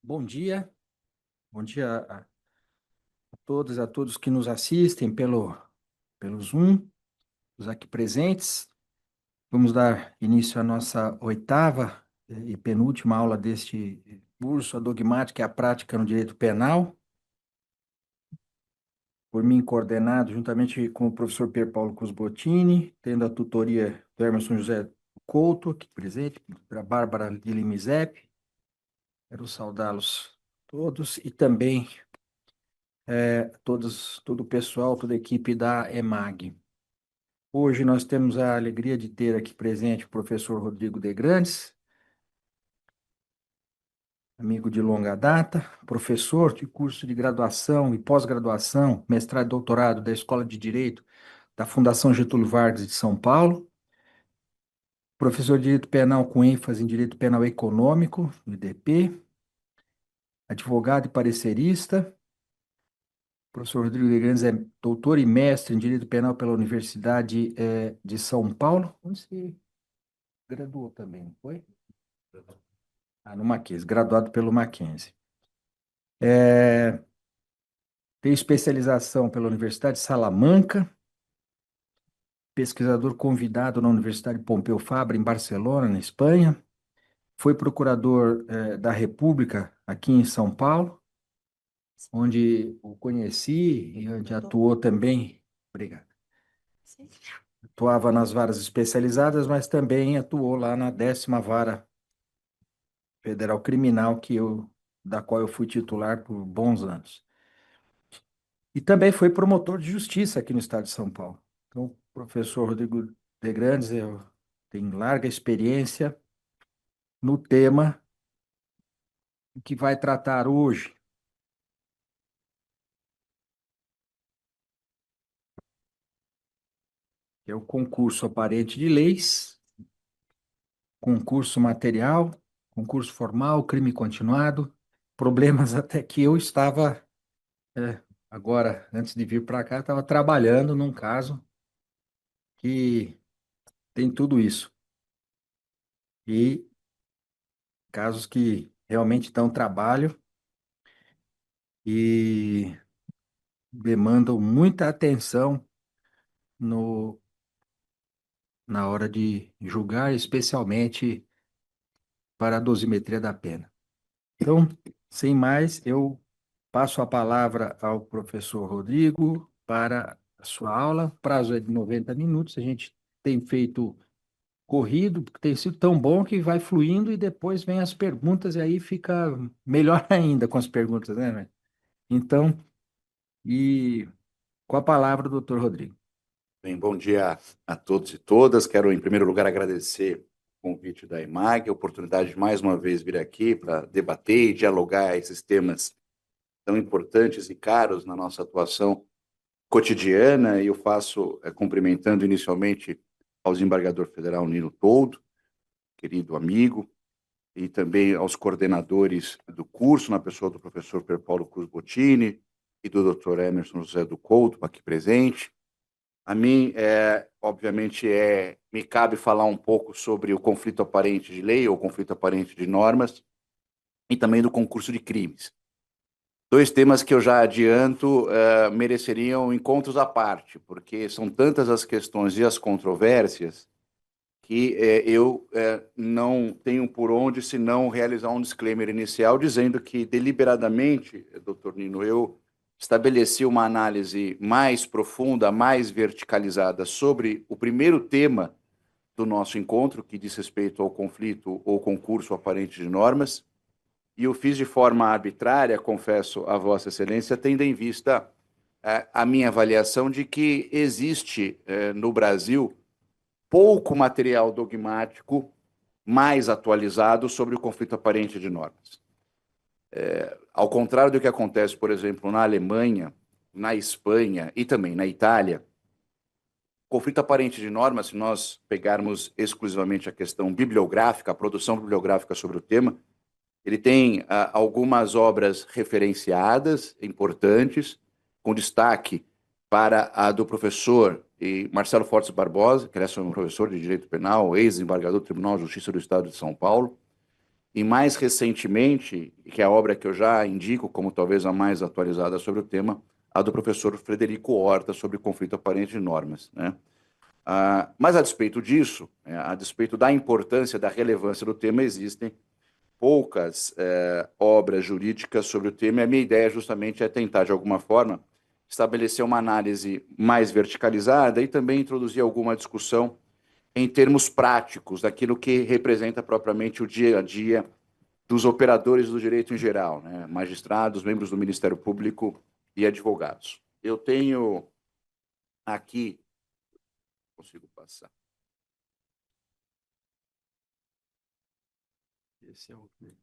Bom dia a todas e a todos que nos assistem pelo Zoom, os aqui presentes. Vamos dar início à nossa oitava e penúltima aula deste curso, a dogmática e a prática no direito penal, por mim coordenado juntamente com o professor Pier Paulo Cusbottini, tendo a tutoria do Emerson José Couto, aqui presente, da Bárbara de Limizep. Quero saudá-los todos e também todo o pessoal, toda a equipe da EMAG. Hoje nós temos a alegria de ter aqui presente o professor Rodrigo de Grandes, amigo de longa data, professor de curso de graduação e pós-graduação, mestrado e doutorado da Escola de Direito da Fundação Getúlio Vargas de São Paulo, professor de Direito Penal com ênfase em Direito Penal Econômico, no IDP, advogado e parecerista. O professor Rodrigo de Grandes é doutor e mestre em Direito Penal pela Universidade de São Paulo, onde se graduou também, não foi? No Mackenzie, graduado pelo Mackenzie. Tem especialização pela Universidade de Salamanca, pesquisador convidado na Universidade Pompeu Fabra, em Barcelona, na Espanha. Foi procurador da República aqui em São Paulo, onde o conheci e onde atuou também. Obrigado. Atuava nas varas especializadas, mas também atuou lá na 10ª Vara Federal Criminal, da qual eu fui titular por bons anos. E também foi promotor de justiça aqui no estado de São Paulo. Então, o professor Rodrigo de Grandes tem larga experiência no tema que vai tratar hoje, que é o concurso aparente de leis, concurso material, concurso formal, crime continuado, problemas até que eu estava, agora, antes de vir para cá, estava trabalhando num caso que tem tudo isso. E casos que realmente dão trabalho e demandam muita atenção no, na hora de julgar, especialmente para a dosimetria da pena. Então, sem mais, eu passo a palavra ao professor Rodrigo para a sua aula. O prazo é de 90 minutos. A gente tem feito corrido, porque tem sido tão bom que vai fluindo e depois vem as perguntas e aí fica melhor ainda com as perguntas, né? Então, e com a palavra, doutor Rodrigo. Bem, bom dia a todos e todas. Quero, em primeiro lugar, agradecer o convite da EMAG, a oportunidade de mais uma vez vir aqui para debater e dialogar esses temas tão importantes e caros na nossa atuação cotidiana. E eu faço cumprimentando inicialmente ao desembargador federal Nino Toldo, querido amigo, e também aos coordenadores do curso, na pessoa do professor Pier Paulo Cusbottini e do Dr. Emerson José do Couto, aqui presente. A mim, obviamente, me cabe falar um pouco sobre o conflito aparente de lei ou conflito aparente de normas e também do concurso de crimes. Dois temas que eu já adianto mereceriam encontros à parte, porque são tantas as questões e as controvérsias que eu não tenho por onde senão realizar um disclaimer inicial dizendo que, deliberadamente, doutor Nino, eu estabeleci uma análise mais profunda, mais verticalizada sobre o primeiro tema do nosso encontro, que diz respeito ao conflito ou concurso aparente de normas, e eu fiz de forma arbitrária, confesso a Vossa Excelência, tendo em vista a minha avaliação de que existe no Brasil pouco material dogmático mais atualizado sobre o conflito aparente de normas. Ao contrário do que acontece, por exemplo, na Alemanha, na Espanha e também na Itália, o conflito aparente de normas, se nós pegarmos exclusivamente a questão bibliográfica, a produção bibliográfica sobre o tema, ele tem algumas obras referenciadas, importantes, com destaque para a do professor Marcelo Fortes Barbosa, que é um professor de Direito Penal, ex-desembargador do Tribunal de Justiça do Estado de São Paulo, e mais recentemente, que é a obra que eu já indico como talvez a mais atualizada sobre o tema, a do professor Frederico Horta sobre conflito aparente de normas, né? Mas a despeito disso, a despeito da importância, da relevância do tema, existem poucas obras jurídicas sobre o tema, e a minha ideia justamente é tentar, de alguma forma, estabelecer uma análise mais verticalizada e também introduzir alguma discussão em termos práticos, daquilo que representa propriamente o dia a dia dos operadores do direito em geral, né? Magistrados, membros do Ministério Público e advogados. Eu tenho aqui, consigo passar. Esse é o que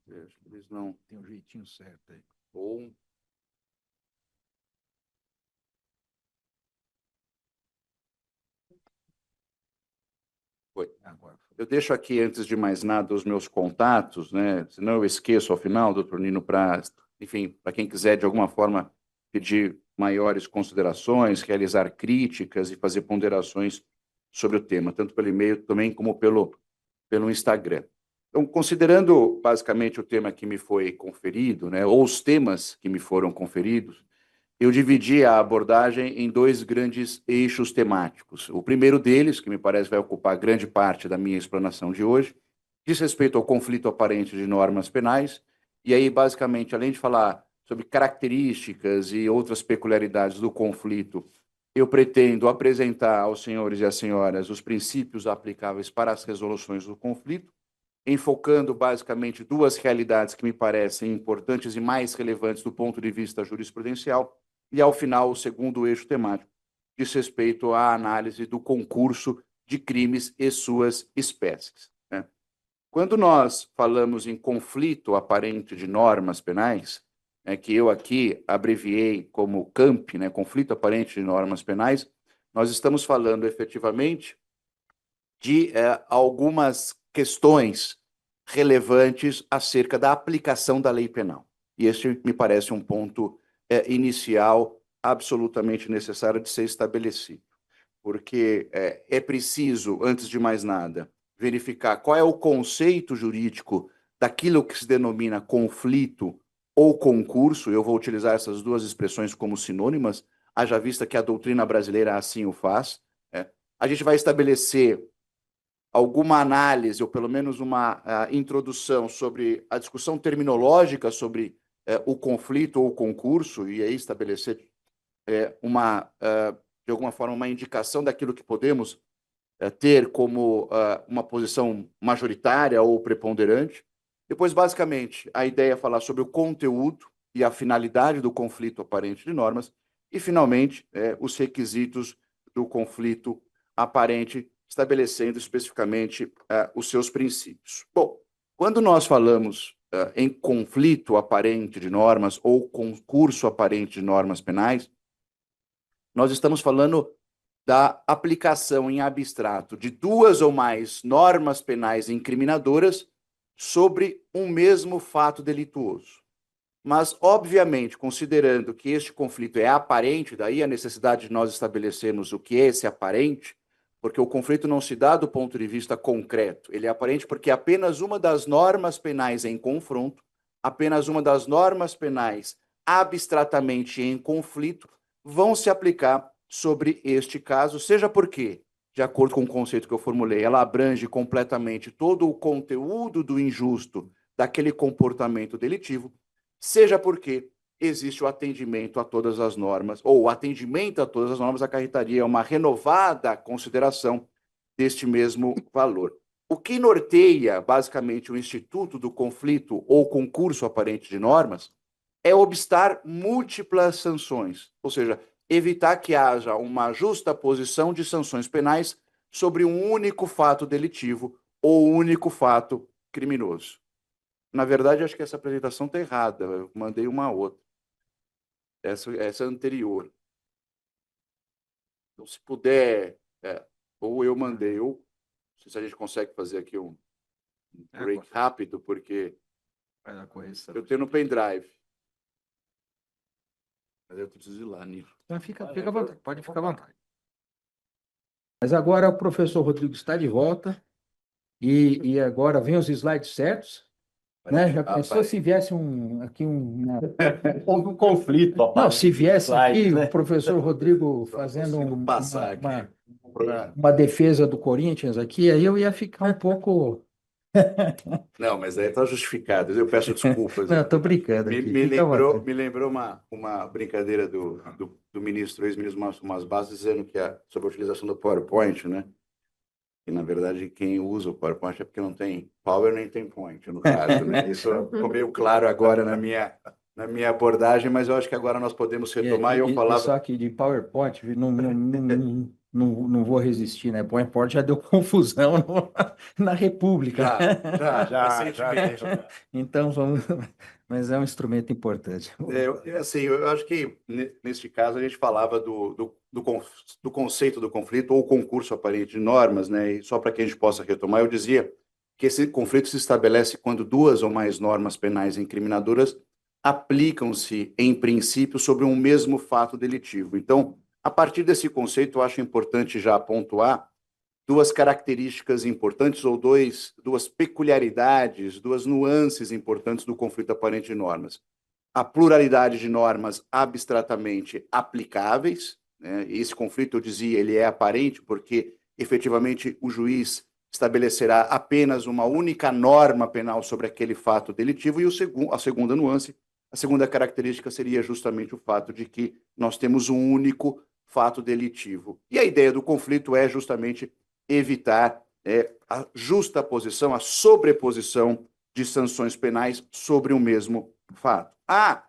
Eles não tem um jeitinho certo aí. ou foi. Agora. Eu deixo aqui, antes de mais nada, os meus contatos, né? Senão eu esqueço ao final, doutor Nino, para, enfim, para quem quiser, de alguma forma, pedir maiores considerações, realizar críticas e fazer ponderações sobre o tema, tanto pelo e-mail também como pelo Instagram. Então, considerando basicamente o tema que me foi conferido, né, ou os temas que me foram conferidos, eu dividi a abordagem em dois grandes eixos temáticos. O primeiro deles, que me parece vai ocupar grande parte da minha explanação de hoje, diz respeito ao conflito aparente de normas penais, e aí, basicamente, além de falar sobre características e outras peculiaridades do conflito, eu pretendo apresentar aos senhores e às senhoras os princípios aplicáveis para as resoluções do conflito, enfocando basicamente duas realidades que me parecem importantes e mais relevantes do ponto de vista jurisprudencial, e, ao final, o segundo eixo temático diz respeito à análise do concurso de crimes e suas espécies, né? Quando nós falamos em conflito aparente de normas penais, que eu aqui abreviei como CAMP, né, conflito aparente de normas penais, nós estamos falando efetivamente de algumas questões relevantes acerca da aplicação da lei penal. E este me parece um ponto inicial absolutamente necessário de ser estabelecido, porque é preciso, antes de mais nada, verificar qual é o conceito jurídico daquilo que se denomina conflito ou concurso. Eu vou utilizar essas duas expressões como sinônimas, haja vista que a doutrina brasileira assim o faz. A gente vai estabelecer alguma análise, ou pelo menos uma introdução sobre a discussão terminológica sobre o conflito ou o concurso, e aí estabelecer de alguma forma, uma indicação daquilo que podemos ter como uma posição majoritária ou preponderante. Depois, basicamente, a ideia é falar sobre o conteúdo e a finalidade do conflito aparente de normas, e, finalmente, os requisitos do conflito aparente, estabelecendo especificamente os seus princípios. Bom, quando nós falamos em conflito aparente de normas ou concurso aparente de normas penais, nós estamos falando da aplicação em abstrato de duas ou mais normas penais incriminadoras sobre um mesmo fato delituoso. Mas, obviamente, considerando que este conflito é aparente, daí a necessidade de nós estabelecermos o que é esse aparente, porque o conflito não se dá do ponto de vista concreto. Ele é aparente porque apenas uma das normas penais em confronto, apenas uma das normas penais abstratamente em conflito, vão se aplicar sobre este caso, seja porque, de acordo com o conceito que eu formulei, ela abrange completamente todo o conteúdo do injusto daquele comportamento delitivo, seja porque existe o atendimento a todas as normas, ou o atendimento a todas as normas acarretaria uma renovada consideração deste mesmo valor. O que norteia, basicamente, o Instituto do Conflito ou Concurso Aparente de Normas é obstar múltiplas sanções, ou seja, evitar que haja uma justa posição de sanções penais sobre um único fato delitivo ou único fato criminoso. Na verdade, acho que essa apresentação está errada. Eu mandei uma outra. Essa é anterior. Então, se puder, ou eu mandei, ou não sei se a gente consegue fazer aqui um break rápido, porque Vai dar correção. eu tenho no pendrive. Mas eu preciso ir lá, Nilo. Então, fica à vontade, pode ficar à vontade. Mas agora o professor Rodrigo está de volta e agora vem os slides certos. Né? Já pensou se viesse aqui Houve um conflito, Não, rapaz, se viesse aqui slides, o né? professor Rodrigo Só não fazendo consigo passar aqui. uma defesa do Corinthians aqui, aí eu ia ficar um pouco. Não, mas aí está justificado. Eu peço desculpas. Não, estou brincando Me, aqui, me fica à lembrou, vontade. me lembrou uma brincadeira do ministro, ex-ministro Márcio Tomás Bastos, dizendo que sobre a utilização do PowerPoint, né? E, na verdade, quem usa o PowerPoint é porque não tem power nem tem point, no caso, né? Isso ficou meio claro agora na minha abordagem, mas eu acho que agora nós podemos retomar. E eu E falava. só que de PowerPoint, não vou resistir, né? PowerPoint já deu confusão na República. Já Recentemente. deu. Então, mas é um instrumento importante. Assim, eu acho que neste caso a gente falava do conceito do conflito ou concurso aparente de normas, né? E só para que a gente possa retomar, eu dizia que esse conflito se estabelece quando duas ou mais normas penais incriminadoras aplicam-se, em princípio, sobre um mesmo fato delitivo. Então, a partir desse conceito, eu acho importante já pontuar duas características importantes ou duas peculiaridades, duas nuances importantes do conflito aparente de normas: a pluralidade de normas abstratamente aplicáveis, né? Esse conflito, eu dizia, ele é aparente porque efetivamente o juiz estabelecerá apenas uma única norma penal sobre aquele fato delitivo, e a segunda nuance, a segunda característica seria justamente o fato de que nós temos um único fato delitivo. E a ideia do conflito é justamente evitar a justa posição, a sobreposição de sanções penais sobre o mesmo fato. Há,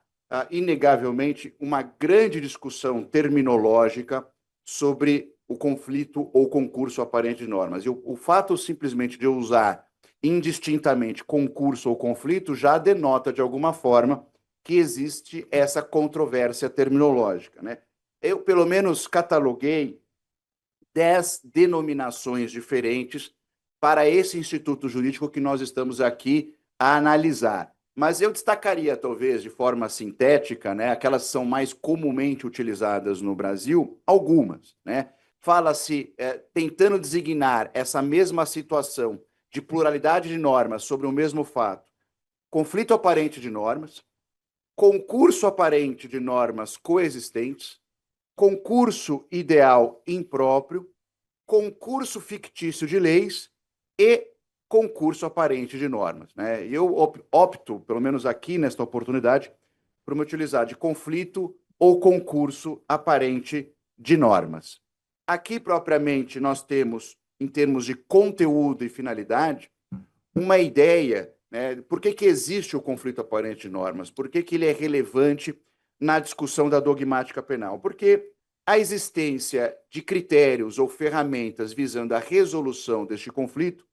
inegavelmente, uma grande discussão terminológica sobre o conflito ou concurso aparente de normas. E o fato simplesmente de eu usar indistintamente concurso ou conflito já denota, de alguma forma, que existe essa controvérsia terminológica, né? Eu, pelo menos, cataloguei 10 denominações diferentes para esse instituto jurídico que nós estamos aqui a analisar. Mas eu destacaria, talvez, de forma sintética, né, aquelas que são mais comumente utilizadas no Brasil, algumas. Né? Fala-se, tentando designar essa mesma situação de pluralidade de normas sobre o mesmo fato: conflito aparente de normas, concurso aparente de normas coexistentes, concurso ideal impróprio, concurso fictício de leis e concurso aparente de normas. Né? Eu opto, pelo menos aqui nesta oportunidade, por me utilizar de conflito ou concurso aparente de normas. Aqui, propriamente, nós temos, em termos de conteúdo e finalidade, uma ideia, né? Por que existe o conflito aparente de normas? Por que ele é relevante na discussão da dogmática penal? Porque a existência de critérios ou ferramentas visando a resolução deste conflito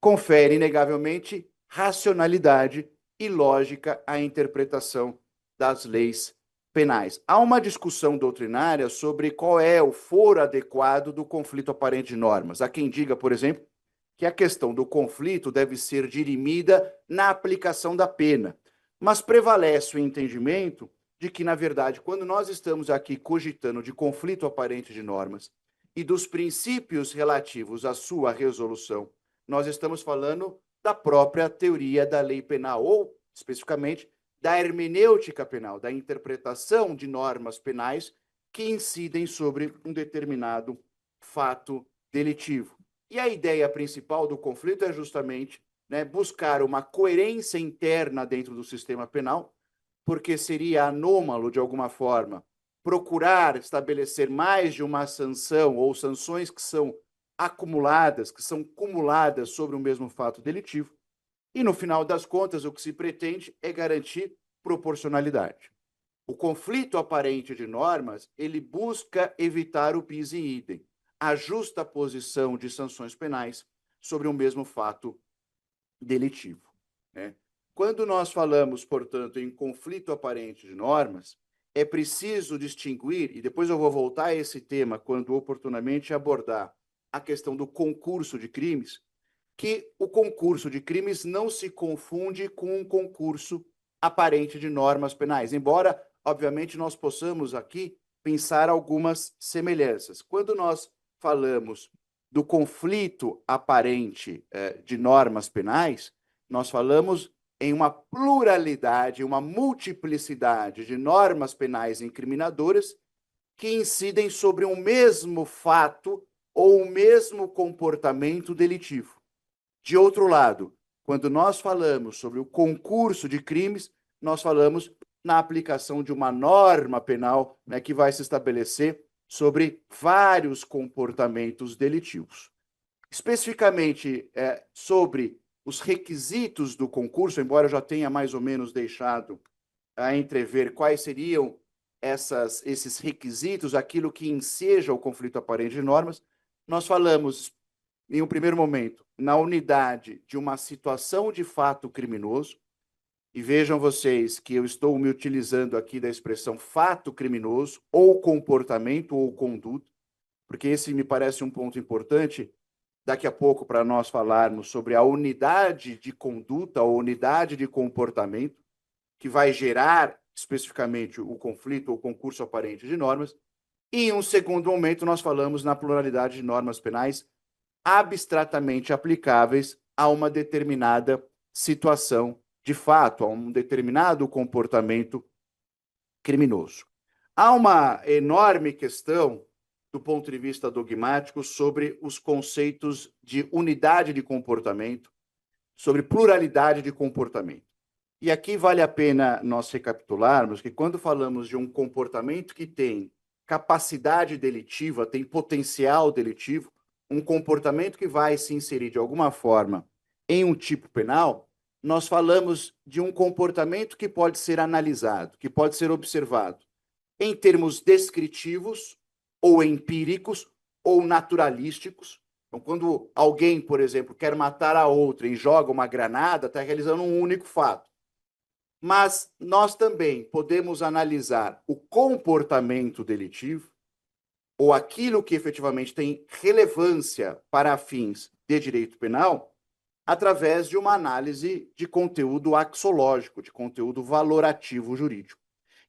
confere, inegavelmente, racionalidade e lógica à interpretação das leis penais. Há uma discussão doutrinária sobre qual é o foro adequado do conflito aparente de normas. Há quem diga, por exemplo, que a questão do conflito deve ser dirimida na aplicação da pena, mas prevalece o entendimento de que, na verdade, quando nós estamos aqui cogitando de conflito aparente de normas e dos princípios relativos à sua resolução, nós estamos falando da própria teoria da lei penal, ou, especificamente, da hermenêutica penal, da interpretação de normas penais que incidem sobre um determinado fato delitivo. E a ideia principal do conflito é justamente, né, buscar uma coerência interna dentro do sistema penal, porque seria anômalo, de alguma forma, procurar estabelecer mais de uma sanção ou sanções que são acumuladas, que são cumuladas sobre o mesmo fato delitivo. E, no final das contas, o que se pretende é garantir proporcionalidade. O conflito aparente de normas, ele busca evitar o bis in idem, a justa posição de sanções penais sobre o mesmo fato delitivo. Né? Quando nós falamos, portanto, em conflito aparente de normas, é preciso distinguir, e depois eu vou voltar a esse tema quando oportunamente abordar a questão do concurso de crimes, que o concurso de crimes não se confunde com um concurso aparente de normas penais, embora, obviamente, nós possamos aqui pensar algumas semelhanças. Quando nós falamos do conflito aparente de normas penais, nós falamos em uma pluralidade, uma multiplicidade de normas penais incriminadoras que incidem sobre um mesmo fato ou o mesmo comportamento delitivo. De outro lado, quando nós falamos sobre o concurso de crimes, nós falamos na aplicação de uma norma penal, né, que vai se estabelecer sobre vários comportamentos delitivos. Especificamente sobre os requisitos do concurso, embora eu já tenha mais ou menos deixado a entrever quais seriam esses requisitos, aquilo que enseja o conflito aparente de normas, nós falamos, em um primeiro momento, na unidade de uma situação de fato criminoso, e vejam vocês que eu estou me utilizando aqui da expressão fato criminoso, ou comportamento, ou conduta, porque esse me parece um ponto importante, daqui a pouco, para nós falarmos sobre a unidade de conduta, ou unidade de comportamento, que vai gerar especificamente o conflito ou concurso aparente de normas. E, em um segundo momento, nós falamos na pluralidade de normas penais abstratamente aplicáveis a uma determinada situação de fato, a um determinado comportamento criminoso. Há uma enorme questão, do ponto de vista dogmático, sobre os conceitos de unidade de comportamento, sobre pluralidade de comportamento. E aqui vale a pena nós recapitularmos que quando falamos de um comportamento que tem capacidade delitiva, tem potencial delitivo, um comportamento que vai se inserir de alguma forma em um tipo penal, nós falamos de um comportamento que pode ser analisado, que pode ser observado em termos descritivos, ou empíricos, ou naturalísticos. Então, quando alguém, por exemplo, quer matar a outra e joga uma granada, está realizando um único fato. Mas nós também podemos analisar o comportamento delitivo, ou aquilo que efetivamente tem relevância para fins de direito penal, através de uma análise de conteúdo axológico, de conteúdo valorativo jurídico.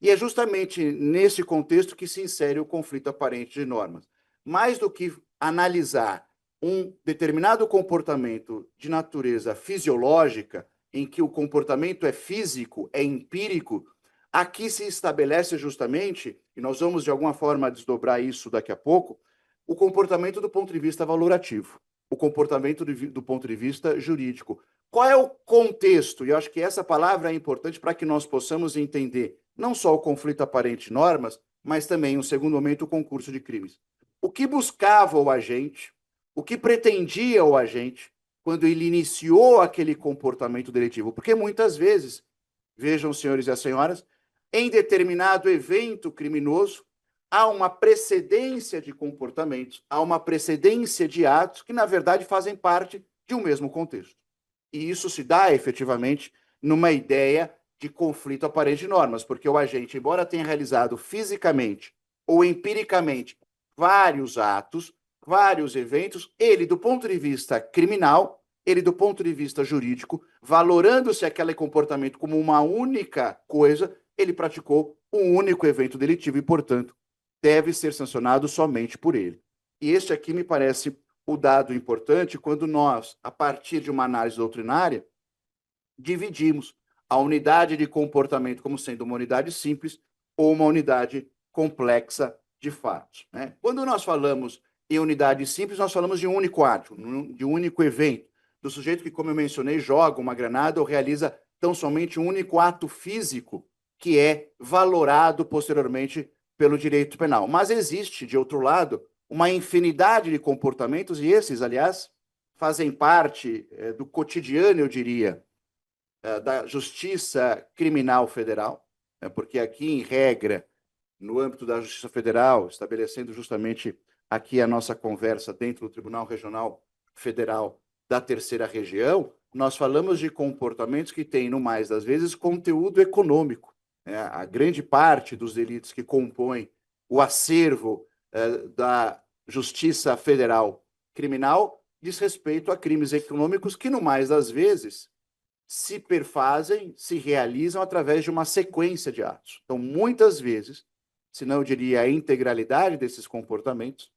E é justamente nesse contexto que se insere o conflito aparente de normas. Mais do que analisar um determinado comportamento de natureza fisiológica, em que o comportamento é físico, é empírico, aqui se estabelece justamente, e nós vamos de alguma forma desdobrar isso daqui a pouco, o comportamento do ponto de vista valorativo, o comportamento do ponto de vista jurídico. Qual é o contexto? E eu acho que essa palavra é importante para que nós possamos entender não só o conflito aparente de normas, mas também, no segundo momento, o concurso de crimes. O que buscava o agente, o que pretendia o agente quando ele iniciou aquele comportamento delitivo? Porque muitas vezes, vejam, os senhores e as senhoras, em determinado evento criminoso, há uma precedência de comportamentos, há uma precedência de atos que, na verdade, fazem parte de um mesmo contexto. E isso se dá, efetivamente, numa ideia de conflito aparente de normas, porque o agente, embora tenha realizado fisicamente ou empiricamente vários atos, vários eventos, ele, do ponto de vista criminal, ele, do ponto de vista jurídico, valorando-se aquele comportamento como uma única coisa, ele praticou um único evento delitivo e, portanto, deve ser sancionado somente por ele. E este aqui me parece o dado importante quando nós, a partir de uma análise doutrinária, dividimos a unidade de comportamento como sendo uma unidade simples ou uma unidade complexa de fatos. Né? Quando nós falamos em unidade simples, nós falamos de um único ato, de um único evento, do sujeito que, como eu mencionei, joga uma granada ou realiza tão somente um único ato físico que é valorado posteriormente pelo direito penal. Mas existe, de outro lado, uma infinidade de comportamentos, e esses, aliás, fazem parte do cotidiano, eu diria, da Justiça Criminal Federal, porque aqui, em regra, no âmbito da Justiça Federal, estabelecendo justamente aqui a nossa conversa dentro do Tribunal Regional Federal da Terceira Região, nós falamos de comportamentos que têm, no mais das vezes, conteúdo econômico. A grande parte dos delitos que compõem o acervo da Justiça Federal Criminal diz respeito a crimes econômicos que, no mais das vezes, se perfazem, se realizam através de uma sequência de atos. Então, muitas vezes, se não eu diria a integralidade desses comportamentos,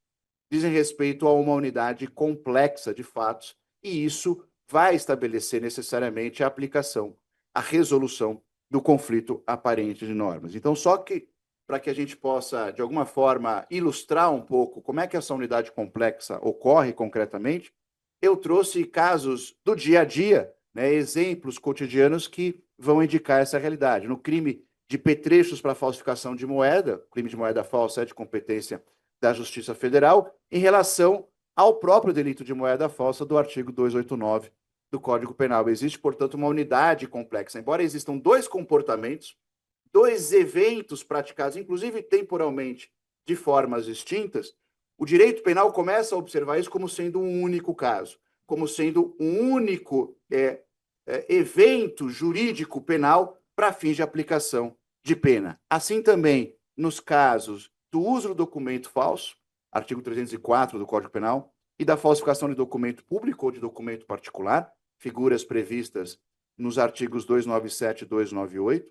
dizem respeito a uma unidade complexa de fatos, e isso vai estabelecer necessariamente a aplicação a resolução do conflito aparente de normas. Então, só que para que a gente possa, de alguma forma, ilustrar um pouco como é que essa unidade complexa ocorre concretamente, eu trouxe casos do dia a dia, né, exemplos cotidianos que vão indicar essa realidade. No crime de petrechos para falsificação de moeda, crime de moeda falsa é de competência da Justiça Federal, em relação ao próprio delito de moeda falsa do artigo 289 do Código Penal. Existe, portanto, uma unidade complexa. Embora existam dois comportamentos, dois eventos praticados, inclusive temporalmente, de formas distintas, o direito penal começa a observar isso como sendo um único caso, como sendo um único evento jurídico penal para fins de aplicação de pena. Assim também nos casos do uso do documento falso, artigo 304 do Código Penal, e da falsificação de documento público ou de documento particular, figuras previstas nos artigos 297 e 298,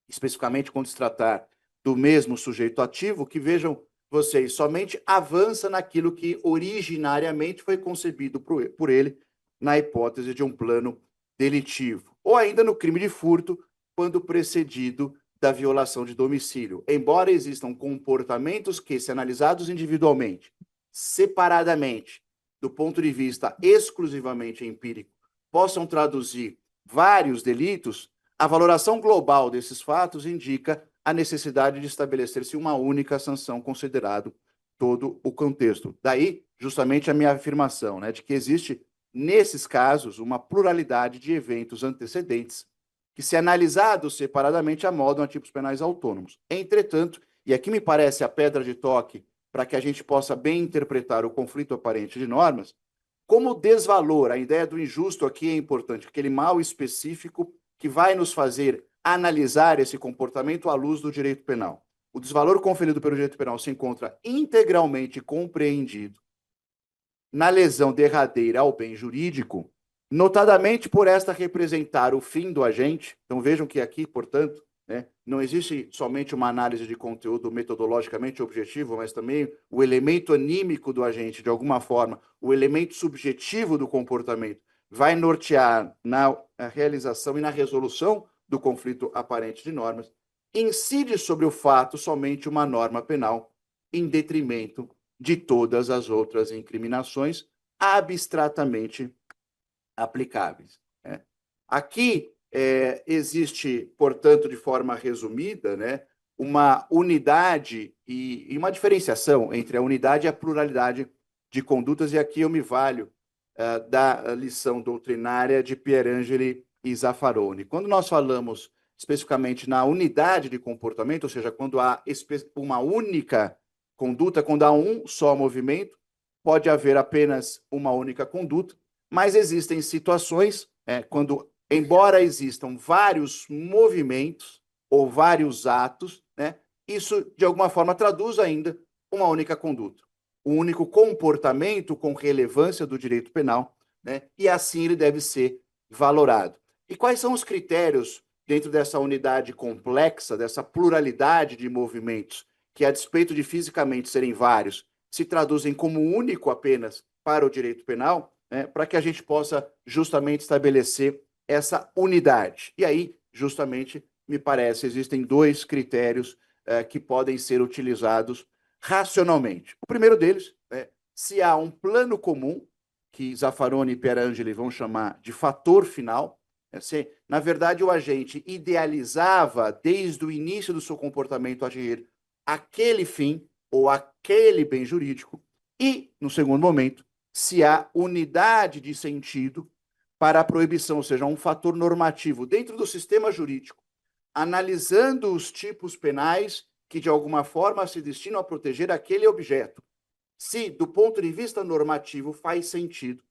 especificamente quando se tratar do mesmo sujeito ativo, que, vejam vocês, somente avança naquilo que originariamente foi concebido por ele na hipótese de um plano delitivo. Ou ainda no crime de furto, quando precedido da violação de domicílio. Embora existam comportamentos que, se analisados individualmente, separadamente, do ponto de vista exclusivamente empírico, possam traduzir vários delitos, a valoração global desses fatos indica a necessidade de estabelecer-se uma única sanção, considerado todo o contexto. Daí, justamente, a minha afirmação, né, de que existe, nesses casos, uma pluralidade de eventos antecedentes que, se analisados separadamente, amodam a tipos penais autônomos. Entretanto, e aqui me parece a pedra de toque para que a gente possa bem interpretar o conflito aparente de normas, como desvalor, a ideia do injusto aqui é importante, aquele mal específico que vai nos fazer analisar esse comportamento à luz do direito penal. O desvalor conferido pelo direito penal se encontra integralmente compreendido na lesão derradeira ao bem jurídico, notadamente por esta representar o fim do agente. Então vejam que aqui, portanto, né, não existe somente uma análise de conteúdo metodologicamente objetivo, mas também o elemento anímico do agente, de alguma forma, o elemento subjetivo do comportamento, vai nortear na realização e na resolução do conflito aparente de normas, incide sobre o fato somente uma norma penal, em detrimento de todas as outras incriminações abstratamente aplicáveis. Né? Aqui existe, portanto, de forma resumida, né, uma unidade e uma diferenciação entre a unidade e a pluralidade de condutas, e aqui eu me valho da lição doutrinária de Pierangeli e Zaffaroni. Quando nós falamos especificamente na unidade de comportamento, ou seja, quando há uma única conduta, quando há um só movimento, pode haver apenas uma única conduta, mas existem situações quando, embora existam vários movimentos ou vários atos, né, isso de alguma forma traduz ainda uma única conduta, um único comportamento com relevância do direito penal, né, e assim ele deve ser valorado. E quais são os critérios dentro dessa unidade complexa, dessa pluralidade de movimentos, que, a despeito de fisicamente serem vários, se traduzem como único apenas para o direito penal, né, para que a gente possa justamente estabelecer essa unidade. E aí, justamente, me parece, existem dois critérios que podem ser utilizados racionalmente. O primeiro deles é se há um plano comum, que Zaffaroni e Pierangeli vão chamar de fator final, se, na verdade, o agente idealizava, desde o início do seu comportamento, agir aquele fim ou aquele bem jurídico, e, no segundo momento, se há unidade de sentido para a proibição, ou seja, um fator normativo dentro do sistema jurídico, analisando os tipos penais que, de alguma forma, se destinam a proteger aquele objeto. Se, do ponto de vista normativo, faz sentido,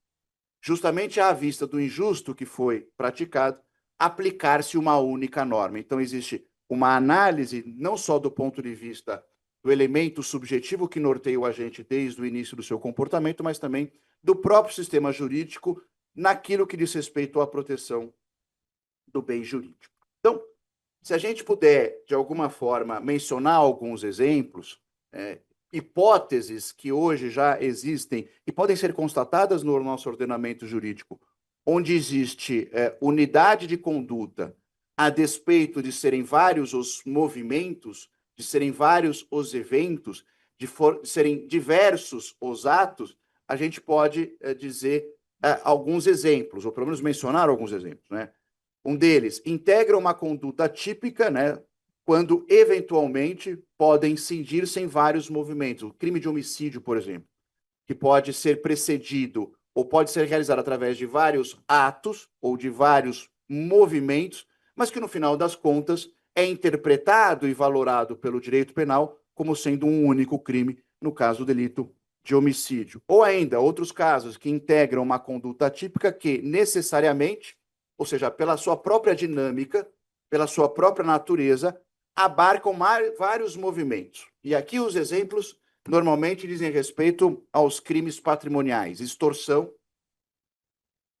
justamente à vista do injusto que foi praticado, aplicar-se uma única norma. Então, existe uma análise, não só do ponto de vista do elemento subjetivo que norteia o agente desde o início do seu comportamento, mas também do próprio sistema jurídico naquilo que diz respeito à proteção do bem jurídico. Então, se a gente puder, de alguma forma, mencionar alguns exemplos, hipóteses que hoje já existem e podem ser constatadas no nosso ordenamento jurídico onde existe unidade de conduta, a despeito de serem vários os movimentos, de serem vários os eventos, de serem diversos os atos, a gente pode dizer alguns exemplos, ou pelo menos mencionar alguns exemplos, né? Um deles, integra uma conduta típica, né, quando eventualmente podem cindir-se em vários movimentos. O crime de homicídio, por exemplo, que pode ser precedido ou pode ser realizado através de vários atos ou de vários movimentos, mas que no final das contas é interpretado e valorado pelo direito penal como sendo um único crime, no caso do delito de homicídio. Ou ainda, outros casos que integram uma conduta típica que necessariamente, ou seja, pela sua própria dinâmica, pela sua própria natureza, abarcam vários movimentos. E aqui os exemplos normalmente dizem respeito aos crimes patrimoniais, extorsão,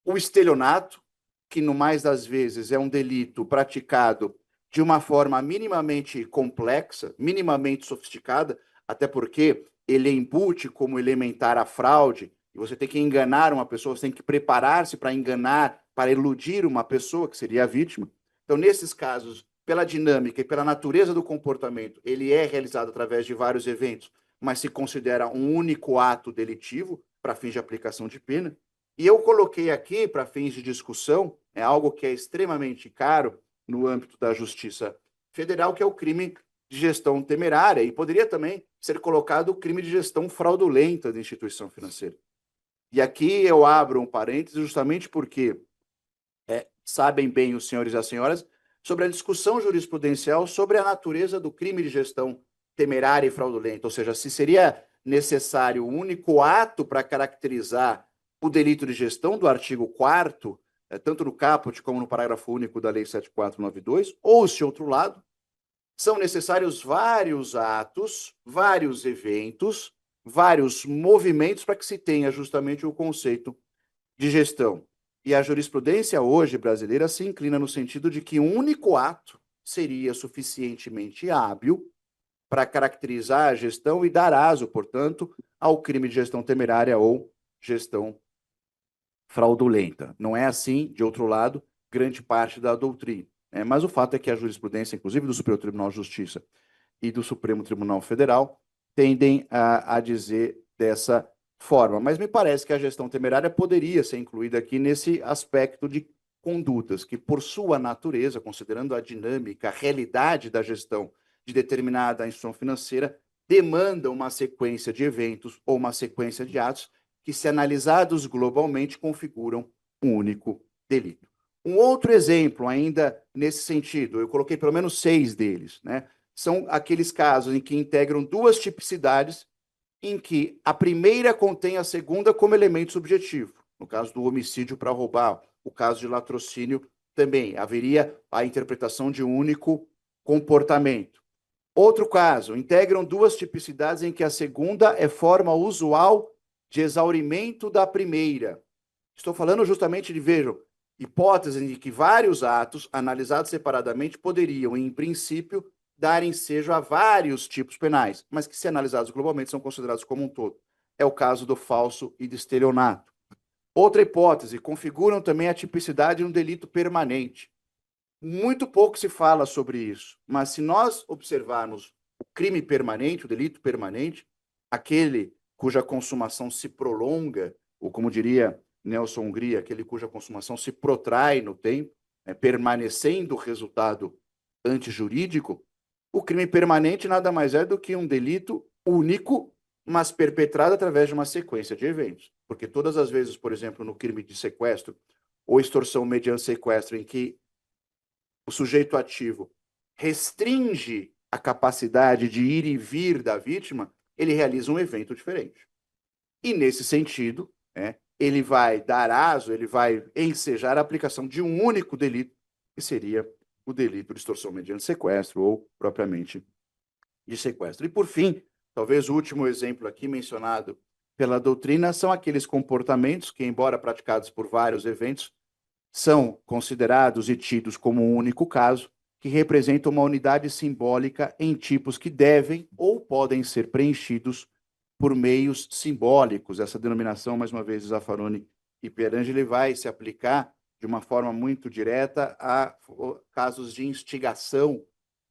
o estelionato, que no mais das vezes é um delito praticado de uma forma minimamente complexa, minimamente sofisticada, até porque ele embute como elementar a fraude, e você tem que enganar uma pessoa, você tem que preparar-se para enganar, para eludir uma pessoa, que seria a vítima. Então, nesses casos, pela dinâmica e pela natureza do comportamento, ele é realizado através de vários eventos, mas se considera um único ato delitivo para fins de aplicação de pena. E eu coloquei aqui, para fins de discussão, é algo que é extremamente caro no âmbito da Justiça Federal, que é o crime de gestão temerária, e poderia também ser colocado o crime de gestão fraudulenta da instituição financeira. E aqui eu abro um parênteses justamente porque sabem bem os senhores e as senhoras sobre a discussão jurisprudencial sobre a natureza do crime de gestão temerária e fraudulenta, ou seja, se seria necessário um único ato para caracterizar o delito de gestão do artigo 4º, tanto no caput como no parágrafo único da Lei 7492, ou, se outro lado, são necessários vários atos, vários eventos, vários movimentos para que se tenha justamente o conceito de gestão. E a jurisprudência hoje brasileira se inclina no sentido de que um único ato seria suficientemente hábil para caracterizar a gestão e dar aso, portanto, ao crime de gestão temerária ou gestão fraudulenta. Não é assim, de outro lado, grande parte da doutrina. Mas o fato é que a jurisprudência, inclusive do Superior Tribunal de Justiça e do Supremo Tribunal Federal, tendem a dizer dessa forma. Mas me parece que a gestão temerária poderia ser incluída aqui nesse aspecto de condutas que, por sua natureza, considerando a dinâmica, a realidade da gestão de determinada instituição financeira, demandam uma sequência de eventos ou uma sequência de atos que, se analisados globalmente, configuram um único delito. Um outro exemplo, ainda nesse sentido, eu coloquei pelo menos 6 deles, né? São aqueles casos em que integram duas tipicidades, em que a primeira contém a segunda como elemento subjetivo. No caso do homicídio para roubar, o caso de latrocínio também haveria a interpretação de um único comportamento. Outro caso, integram duas tipicidades em que a segunda é forma usual de exaurimento da primeira. Estou falando justamente de, vejam, hipóteses de que vários atos, analisados separadamente, poderiam, em princípio, dar ensejo a vários tipos penais, mas que, se analisados globalmente, são considerados como um todo. É o caso do falso e do estelionato. Outra hipótese, configuram também a tipicidade de um delito permanente. Muito pouco se fala sobre isso, mas se nós observarmos o crime permanente, o delito permanente, aquele cuja consumação se prolonga, ou como diria Nelson Hungria, aquele cuja consumação se protrai no tempo, permanecendo o resultado antijurídico, o crime permanente nada mais é do que um delito único, mas perpetrado através de uma sequência de eventos. Porque todas as vezes, por exemplo, no crime de sequestro ou extorsão mediante sequestro, em que o sujeito ativo restringe a capacidade de ir e vir da vítima, ele realiza um evento diferente. E, nesse sentido, ele vai dar aso, ele vai ensejar a aplicação de um único delito, que seria o delito de extorsão mediante sequestro ou propriamente de sequestro. E, por fim, talvez o último exemplo aqui mencionado pela doutrina são aqueles comportamentos que, embora praticados por vários eventos, são considerados e tidos como um único caso, que representam uma unidade simbólica em tipos que devem ou podem ser preenchidos por meios simbólicos. Essa denominação, mais uma vez, Zaffaroni e Perangeli vai se aplicar de uma forma muito direta a casos de instigação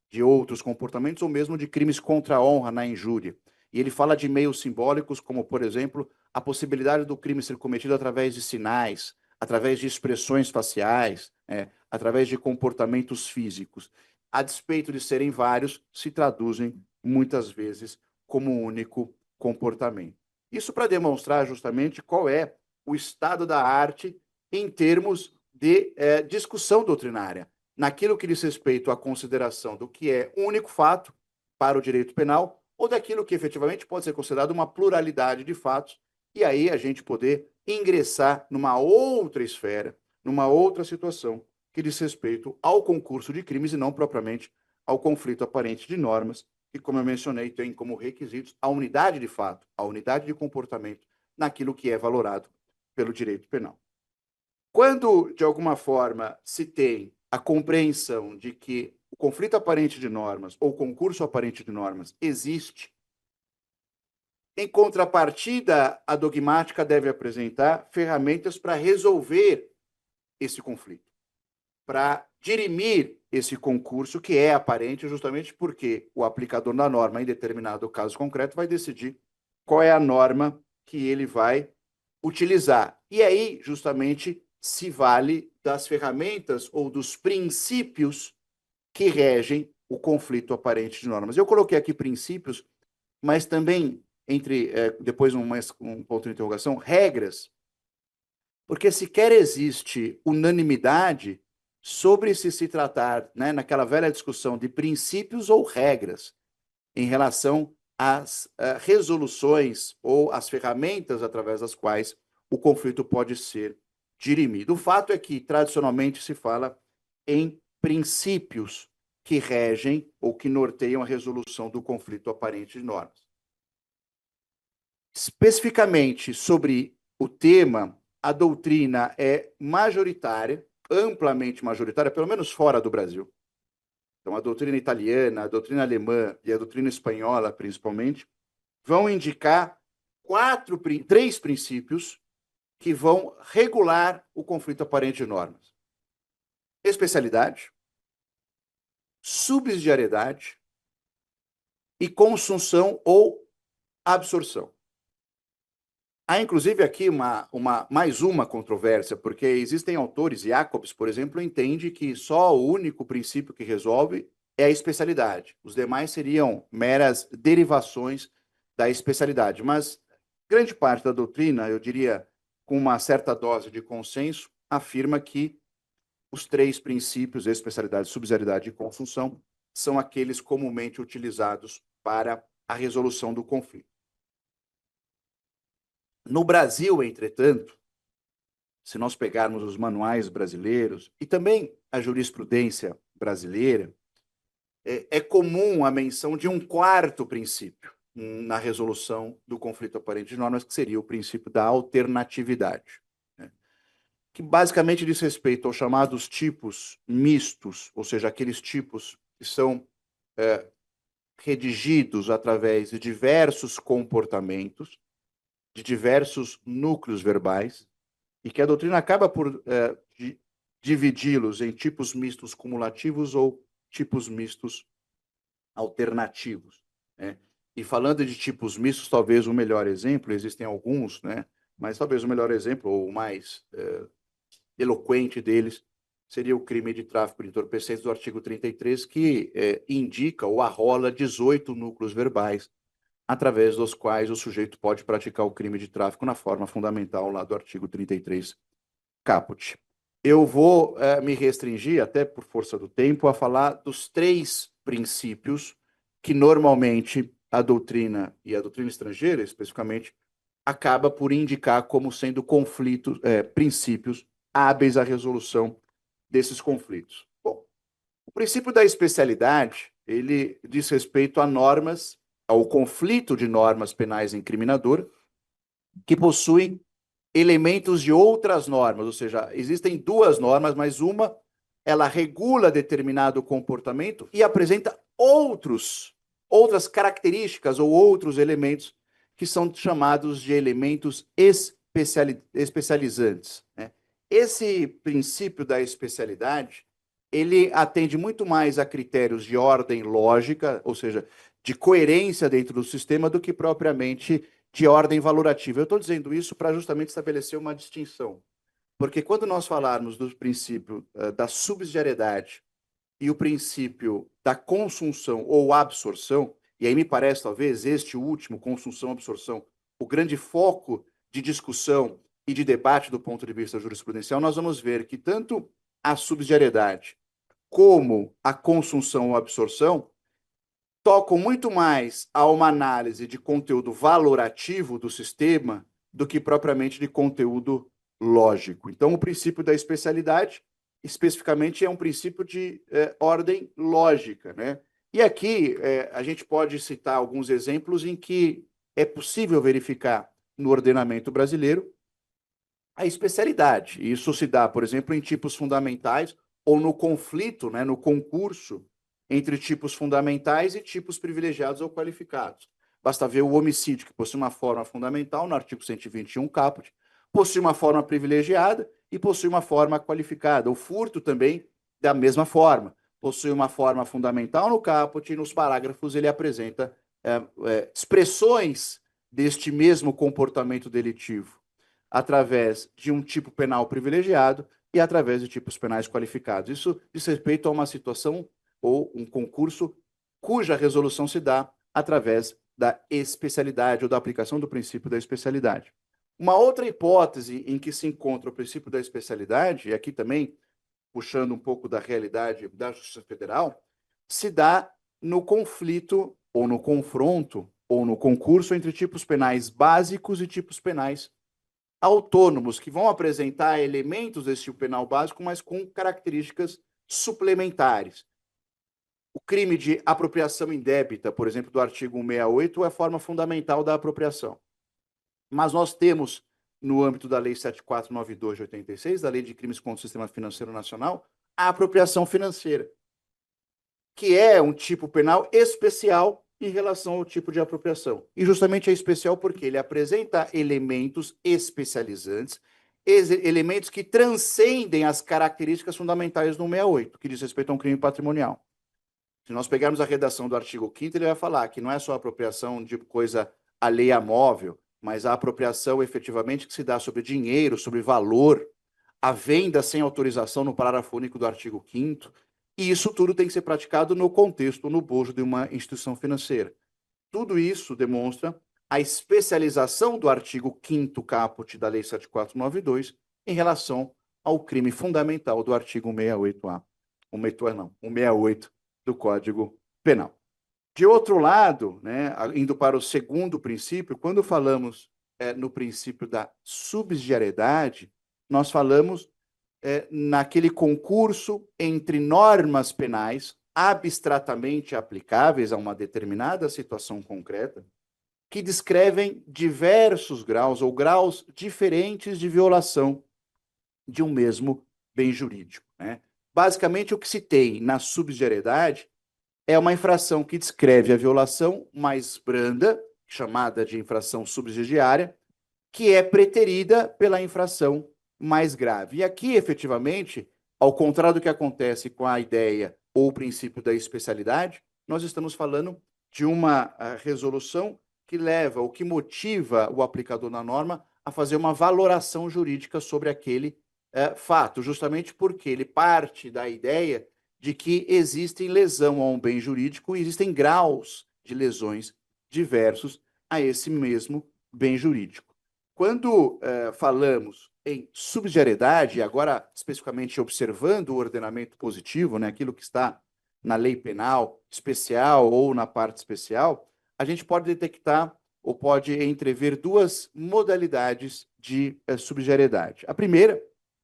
de outros comportamentos ou mesmo de crimes contra a honra na injúria. E ele fala de meios simbólicos, como, por exemplo, a possibilidade do crime ser cometido através de sinais, através de expressões faciais, através de comportamentos físicos. A despeito de serem vários, se traduzem muitas vezes como um único comportamento. Isso para demonstrar justamente qual é o estado da arte em termos de discussão doutrinária, naquilo que diz respeito à consideração do que é único fato para o direito penal ou daquilo que efetivamente pode ser considerado uma pluralidade de fatos, e aí a gente poder ingressar numa outra esfera, numa outra situação que diz respeito ao concurso de crimes e não propriamente ao conflito aparente de normas, que, como eu mencionei, tem como requisitos a unidade de fato, a unidade de comportamento naquilo que é valorado pelo direito penal. Quando, de alguma forma, se tem a compreensão de que o conflito aparente de normas ou concurso aparente de normas existe, em contrapartida, a dogmática deve apresentar ferramentas para resolver esse conflito, para dirimir esse concurso que é aparente justamente porque o aplicador da norma, em determinado caso concreto, vai decidir qual é a norma que ele vai utilizar. E aí, justamente, se vale das ferramentas ou dos princípios que regem o conflito aparente de normas. Eu coloquei aqui princípios, mas também, depois um ponto de interrogação, regras, porque sequer existe unanimidade sobre se tratar, né, naquela velha discussão de princípios ou regras em relação às resoluções ou às ferramentas através das quais o conflito pode ser dirimido. O fato é que, tradicionalmente, se fala em princípios que regem ou que norteiam a resolução do conflito aparente de normas. Especificamente sobre o tema, a doutrina é majoritária, amplamente majoritária, pelo menos fora do Brasil. Então, a doutrina italiana, a doutrina alemã e a doutrina espanhola, principalmente, vão indicar três princípios que vão regular o conflito aparente de normas: especialidade, subsidiariedade e consunção ou absorção. Há, inclusive, aqui mais uma controvérsia, porque existem autores, Jacobs, por exemplo, entende que só o único princípio que resolve é a especialidade. Os demais seriam meras derivações da especialidade. Mas grande parte da doutrina, eu diria, com uma certa dose de consenso, afirma que os três princípios, especialidade, subsidiariedade e consunção, são aqueles comumente utilizados para a resolução do conflito. No Brasil, entretanto, se nós pegarmos os manuais brasileiros e também a jurisprudência brasileira, é comum a menção de um quarto princípio na resolução do conflito aparente de normas, que seria o princípio da alternatividade, né? Que basicamente diz respeito aos chamados tipos mistos, ou seja, aqueles tipos que são redigidos através de diversos comportamentos, de diversos núcleos verbais, e que a doutrina acaba por dividi-los em tipos mistos cumulativos ou tipos mistos alternativos, né? E falando de tipos mistos, talvez o melhor exemplo, existem alguns, né? Mas talvez o melhor exemplo, ou o mais eloquente deles, seria o crime de tráfico de entorpecentes do artigo 33, que indica ou arrola 18 núcleos verbais, através dos quais o sujeito pode praticar o crime de tráfico na forma fundamental lá do artigo 33, caput. Eu vou me restringir, até por força do tempo, a falar dos três princípios que normalmente a doutrina, e a doutrina estrangeira especificamente, acaba por indicar como sendo princípios hábeis à resolução desses conflitos. Bom, o princípio da especialidade, ele diz respeito a normas, ao conflito de normas penais incriminadoras, que possuem elementos de outras normas, ou seja, existem duas normas, mas uma ela regula determinado comportamento e apresenta outras características ou outros elementos que são chamados de elementos especializantes, né? Esse princípio da especialidade, ele atende muito mais a critérios de ordem lógica, ou seja, de coerência dentro do sistema, do que propriamente de ordem valorativa. Eu estou dizendo isso para justamente estabelecer uma distinção. Porque quando nós falarmos do princípio da subsidiariedade e o princípio da consunção ou absorção, e aí me parece, talvez, este último, consunção-absorção, o grande foco de discussão e de debate do ponto de vista jurisprudencial, nós vamos ver que tanto a subsidiariedade como a consunção ou absorção tocam muito mais a uma análise de conteúdo valorativo do sistema do que propriamente de conteúdo lógico. Então, o princípio da especialidade, especificamente, é um princípio de ordem lógica, né? E aqui a gente pode citar alguns exemplos em que é possível verificar no ordenamento brasileiro a especialidade. Isso se dá, por exemplo, em tipos fundamentais ou no conflito, né, no concurso entre tipos fundamentais e tipos privilegiados ou qualificados. Basta ver o homicídio, que possui uma forma fundamental, no artigo 121 caput, possui uma forma privilegiada e possui uma forma qualificada. O furto também, da mesma forma, possui uma forma fundamental no caput e nos parágrafos ele apresenta expressões deste mesmo comportamento delitivo através de um tipo penal privilegiado e através de tipos penais qualificados. Isso diz respeito a uma situação ou um concurso cuja resolução se dá através da especialidade ou da aplicação do princípio da especialidade. Uma outra hipótese em que se encontra o princípio da especialidade, e aqui também puxando um pouco da realidade da Justiça Federal, se dá no conflito ou no confronto ou no concurso entre tipos penais básicos e tipos penais autônomos, que vão apresentar elementos desse tipo penal básico, mas com características suplementares. O crime de apropriação indébita, por exemplo, do artigo 168, é a forma fundamental da apropriação. Mas nós temos, no âmbito da Lei 7492 de 86, da Lei de Crimes contra o Sistema Financeiro Nacional, a apropriação financeira, que é um tipo penal especial em relação ao tipo de apropriação. E justamente é especial porque ele apresenta elementos especializantes, elementos que transcendem as características fundamentais do 168, que diz respeito a um crime patrimonial. Se nós pegarmos a redação do artigo 5º, ele vai falar que não é só apropriação de coisa alheia móvel, mas a apropriação efetivamente que se dá sobre dinheiro, sobre valor, a venda sem autorização no parágrafo único do artigo 5º, e isso tudo tem que ser praticado no contexto, no bojo de uma instituição financeira. Tudo isso demonstra a especialização do artigo 5º caput da Lei 7492 em relação ao crime fundamental do artigo 168A. 168 do Código Penal. De outro lado, né, indo para o segundo princípio, quando falamos no princípio da subsidiariedade, nós falamos naquele concurso entre normas penais abstratamente aplicáveis a uma determinada situação concreta, que descrevem diversos graus ou graus diferentes de violação de um mesmo bem jurídico, né? Basicamente, o que se tem na subsidiariedade é uma infração que descreve a violação mais branda, chamada de infração subsidiária, que é preterida pela infração mais grave. E aqui, efetivamente, ao contrário do que acontece com a ideia ou o princípio da especialidade, nós estamos falando de uma resolução que leva ou que motiva o aplicador da norma a fazer uma valoração jurídica sobre aquele fato, justamente porque ele parte da ideia de que existe lesão a um bem jurídico e existem graus de lesões diversos a esse mesmo bem jurídico. Quando falamos em subsidiariedade, agora especificamente observando o ordenamento positivo, né, aquilo que está na lei penal especial ou na parte especial, a gente pode detectar ou pode entrever duas modalidades de subsidiariedade. A primeira,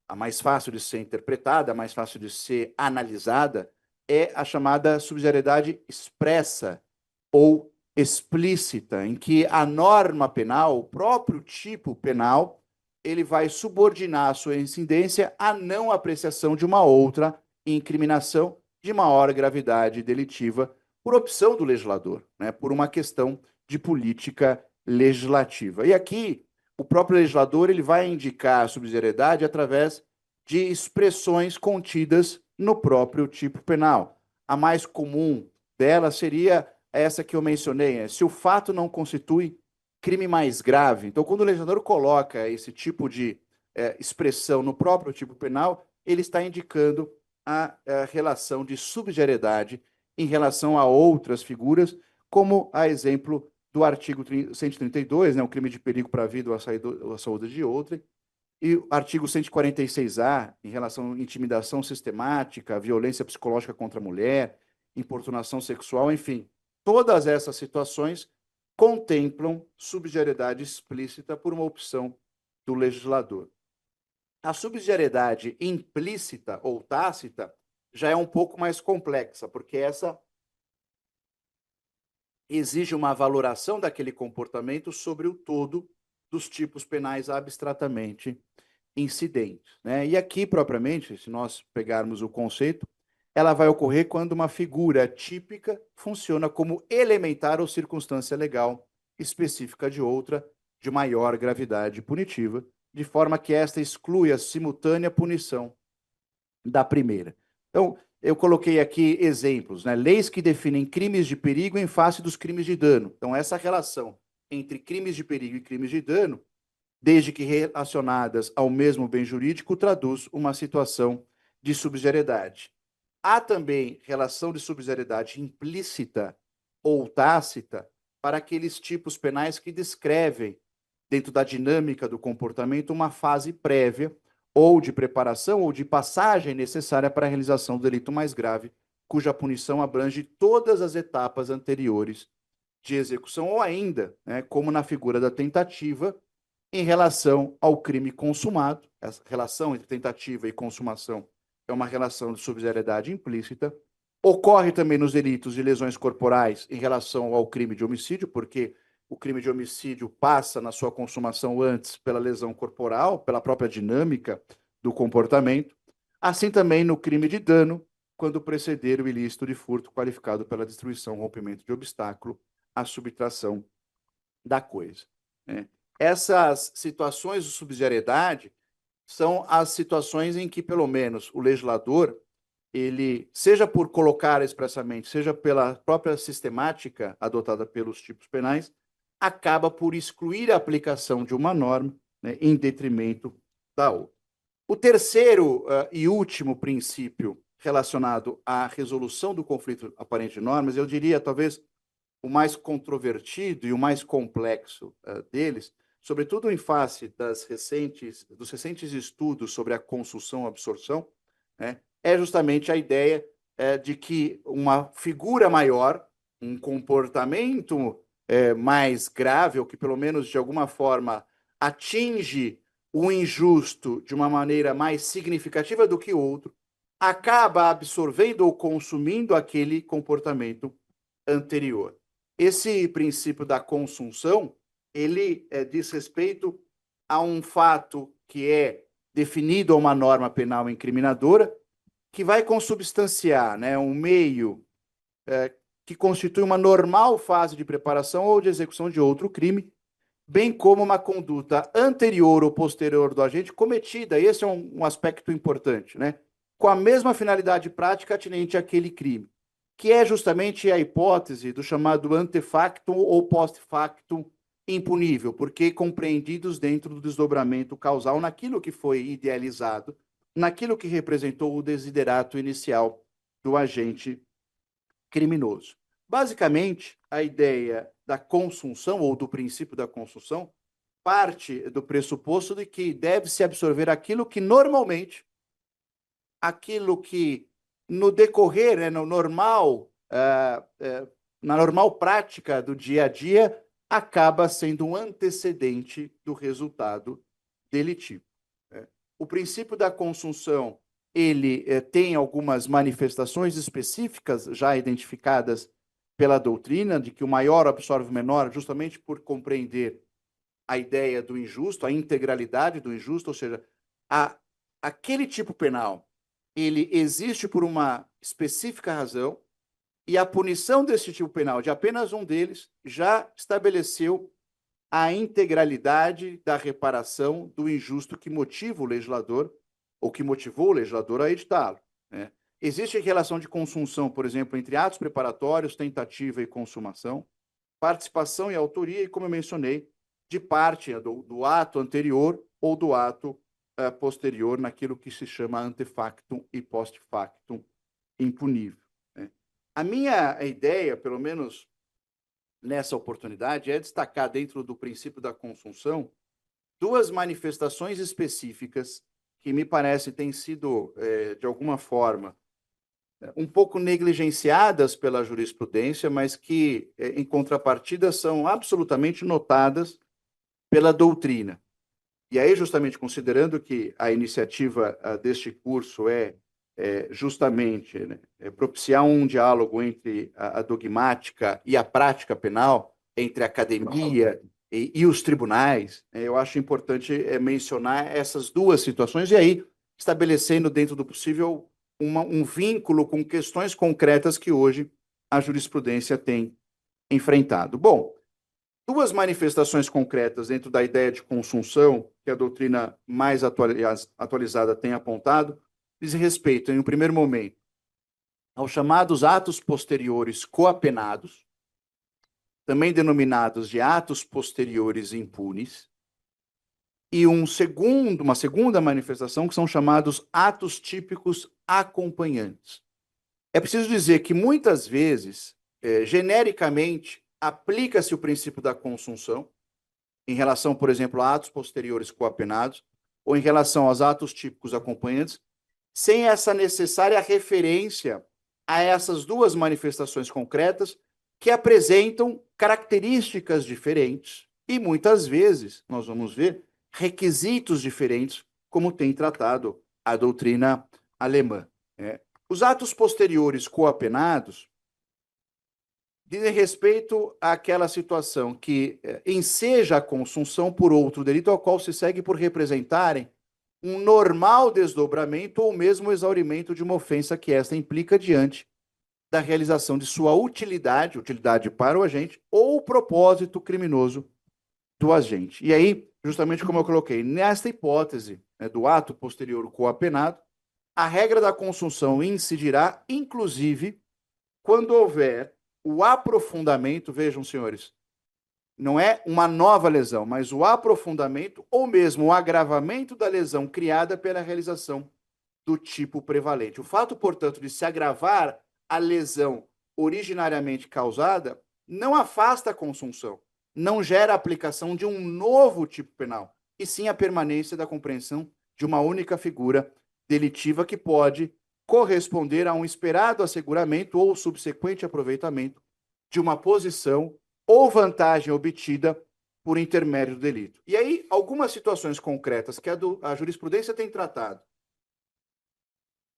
a mais fácil de ser interpretada, a mais fácil de ser analisada, é a chamada subsidiariedade expressa ou explícita, em que a norma penal, o próprio tipo penal, ele vai subordinar a sua incidência à não apreciação de uma outra incriminação de maior gravidade delitiva, por opção do legislador, né, por uma questão de política legislativa. E aqui, o próprio legislador ele vai indicar a subsidiariedade através de expressões contidas no próprio tipo penal. A mais comum dela seria essa que eu mencionei, se o fato não constitui crime mais grave. Então, quando o legislador coloca esse tipo de expressão no próprio tipo penal, ele está indicando a relação de subsidiariedade em relação a outras figuras, como a exemplo do artigo 132, né, o crime de perigo para a vida ou a saúde de outrem, e o artigo 146-A, em relação à intimidação sistemática, violência psicológica contra a mulher, importunação sexual, enfim. Todas essas situações contemplam subsidiariedade explícita por uma opção do legislador. A subsidiariedade implícita ou tácita já é um pouco mais complexa, porque essa exige uma valoração daquele comportamento sobre o todo dos tipos penais abstratamente incidentes, né? E aqui, propriamente, se nós pegarmos o conceito, ela vai ocorrer quando uma figura típica funciona como elementar ou circunstância legal específica de outra de maior gravidade punitiva, de forma que esta exclui a simultânea punição da primeira. Então, eu coloquei aqui exemplos, né? Leis que definem crimes de perigo em face dos crimes de dano. Então, essa relação entre crimes de perigo e crimes de dano, desde que relacionadas ao mesmo bem jurídico, traduz uma situação de subsidiariedade. Há também relação de subsidiariedade implícita ou tácita para aqueles tipos penais que descrevem, dentro da dinâmica do comportamento, uma fase prévia ou de preparação ou de passagem necessária para a realização do delito mais grave, cuja punição abrange todas as etapas anteriores de execução, ou ainda, né, como na figura da tentativa, em relação ao crime consumado. Essa relação entre tentativa e consumação é uma relação de subsidiariedade implícita. Ocorre também nos delitos de lesões corporais em relação ao crime de homicídio, porque o crime de homicídio passa na sua consumação antes pela lesão corporal, pela própria dinâmica do comportamento. Assim também no crime de dano, quando preceder o ilícito de furto qualificado pela destruição, rompimento de obstáculo, a subtração da coisa, né? Essas situações de subsidiariedade são as situações em que, pelo menos, o legislador, ele, seja por colocar expressamente, seja pela própria sistemática adotada pelos tipos penais, acaba por excluir a aplicação de uma norma, né, em detrimento da outra. O terceiro e último princípio relacionado à resolução do conflito aparente de normas, eu diria talvez o mais controvertido e o mais complexo deles, sobretudo em face dos recentes estudos sobre a consunção-absorção, né, é justamente a ideia de que uma figura maior, um comportamento mais grave, ou que pelo menos de alguma forma atinge o injusto de uma maneira mais significativa do que o outro, acaba absorvendo ou consumindo aquele comportamento anterior. Esse princípio da consunção, ele diz respeito a um fato que é definido a uma norma penal incriminadora, que vai consubstanciar, né, um meio que constitui uma normal fase de preparação ou de execução de outro crime, bem como uma conduta anterior ou posterior do agente cometida, esse é um aspecto importante, né, com a mesma finalidade prática atinente àquele crime, que é justamente a hipótese do chamado antefactum ou post-factum impunível, porque compreendidos dentro do desdobramento causal naquilo que foi idealizado, naquilo que representou o desiderato inicial do agente criminoso. Basicamente, a ideia da consunção ou do princípio da consunção parte do pressuposto de que deve-se absorver aquilo que normalmente, aquilo que no decorrer, né, no normal, na normal prática do dia a dia, acaba sendo um antecedente do resultado delitivo. O princípio da consunção, ele tem algumas manifestações específicas já identificadas pela doutrina, de que o maior absorve o menor, justamente por compreender a ideia do injusto, a integralidade do injusto, ou seja, aquele tipo penal, ele existe por uma específica razão, e a punição desse tipo penal, de apenas um deles, já estabeleceu a integralidade da reparação do injusto que motiva o legislador, ou que motivou o legislador a editá-lo, né? Existe relação de consunção, por exemplo, entre atos preparatórios, tentativa e consumação, participação e autoria, e, como eu mencionei, de parte do ato anterior ou do ato posterior naquilo que se chama antefactum e post factum impunível, né? A minha ideia, pelo menos nessa oportunidade, é destacar dentro do princípio da consunção duas manifestações específicas que me parece têm sido, de alguma forma, um pouco negligenciadas pela jurisprudência, mas que, em contrapartida, são absolutamente notadas pela doutrina. E aí, justamente considerando que a iniciativa deste curso é justamente, né, propiciar um diálogo entre a dogmática e a prática penal, entre a academia e os tribunais, eu acho importante mencionar essas duas situações, e aí estabelecendo, dentro do possível, um vínculo com questões concretas que hoje a jurisprudência tem enfrentado. Bom, duas manifestações concretas dentro da ideia de consunção, que a doutrina mais atualizada tem apontado, dizem respeito, em um primeiro momento, aos chamados atos posteriores coapenados, também denominados de atos posteriores impunes, e uma segunda manifestação, que são chamados atos típicos acompanhantes. É preciso dizer que, muitas vezes, genericamente, aplica-se o princípio da consunção em relação, por exemplo, a atos posteriores coapenados, ou em relação aos atos típicos acompanhantes, sem essa necessária referência a essas duas manifestações concretas que apresentam características diferentes e, muitas vezes, nós vamos ver, requisitos diferentes, como tem tratado a doutrina alemã. Os atos posteriores coapenados dizem respeito àquela situação que enseja a consunção por outro delito ao qual se segue por representarem um normal desdobramento ou mesmo exaurimento de uma ofensa que esta implica diante da realização de sua utilidade para o agente, ou o propósito criminoso do agente. E aí, justamente como eu coloquei, nesta hipótese, né, do ato posterior coapenado, a regra da consunção incidirá, inclusive, quando houver o aprofundamento, vejam, senhores, não é uma nova lesão, mas o aprofundamento ou mesmo o agravamento da lesão criada pela realização do tipo prevalente. O fato, portanto, de se agravar a lesão originariamente causada não afasta a consunção, não gera a aplicação de um novo tipo penal, e sim a permanência da compreensão de uma única figura delitiva que pode corresponder a um esperado asseguramento ou subsequente aproveitamento de uma posição ou vantagem obtida por intermédio do delito. E aí, algumas situações concretas que a jurisprudência tem tratado,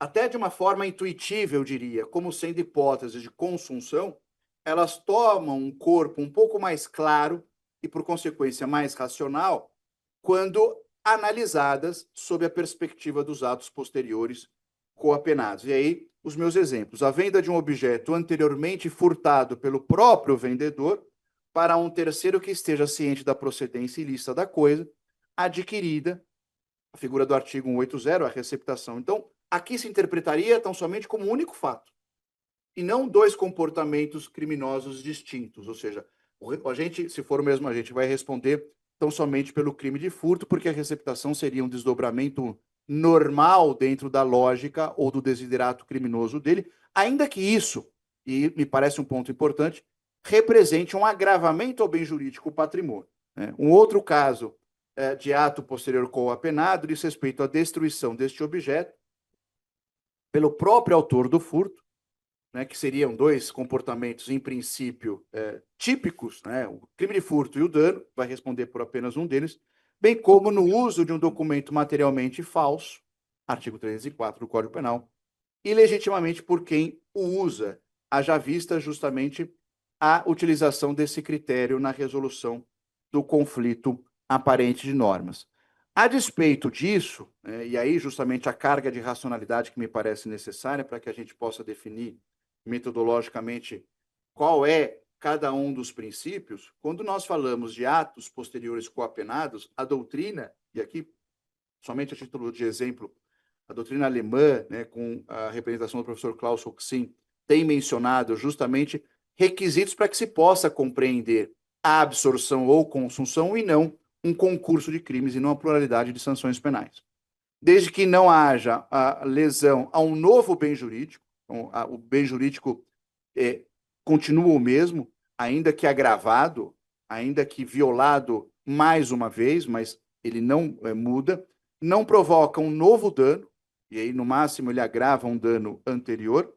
até de uma forma intuitiva, eu diria, como sendo hipóteses de consunção, elas tomam um corpo um pouco mais claro e, por consequência, mais racional, quando analisadas sob a perspectiva dos atos posteriores coapenados. E aí, os meus exemplos. A venda de um objeto anteriormente furtado pelo próprio vendedor para um terceiro que esteja ciente da procedência ilícita da coisa, adquirida, a figura do artigo 180, a receptação. Então, aqui se interpretaria tão somente como um único fato, e não dois comportamentos criminosos distintos. Ou seja, a gente, se for o mesmo agente, vai responder tão somente pelo crime de furto, porque a receptação seria um desdobramento normal dentro da lógica ou do desiderato criminoso dele, ainda que isso, e me parece um ponto importante, represente um agravamento ao bem jurídico, o patrimônio, né? Um outro caso de ato posterior coapenado diz respeito à destruição deste objeto pelo próprio autor do furto, né, que seriam dois comportamentos, em princípio, típicos, né, o crime de furto e o dano, vai responder por apenas um deles, bem como no uso de um documento materialmente falso, artigo 304 do Código Penal, e legitimamente por quem o usa, haja vista justamente a utilização desse critério na resolução do conflito aparente de normas. A despeito disso, e aí justamente a carga de racionalidade que me parece necessária para que a gente possa definir metodologicamente qual é cada um dos princípios, quando nós falamos de atos posteriores coapenados, a doutrina, e aqui, somente a título de exemplo, a doutrina alemã, né, com a representação do professor Klaus Hoxin, tem mencionado justamente requisitos para que se possa compreender a absorção ou consunção e não um concurso de crimes e não a pluralidade de sanções penais. Desde que não haja a lesão a um novo bem jurídico, o bem jurídico continua o mesmo, ainda que agravado, ainda que violado mais uma vez, mas ele não muda, não provoca um novo dano, e aí, no máximo, ele agrava um dano anterior.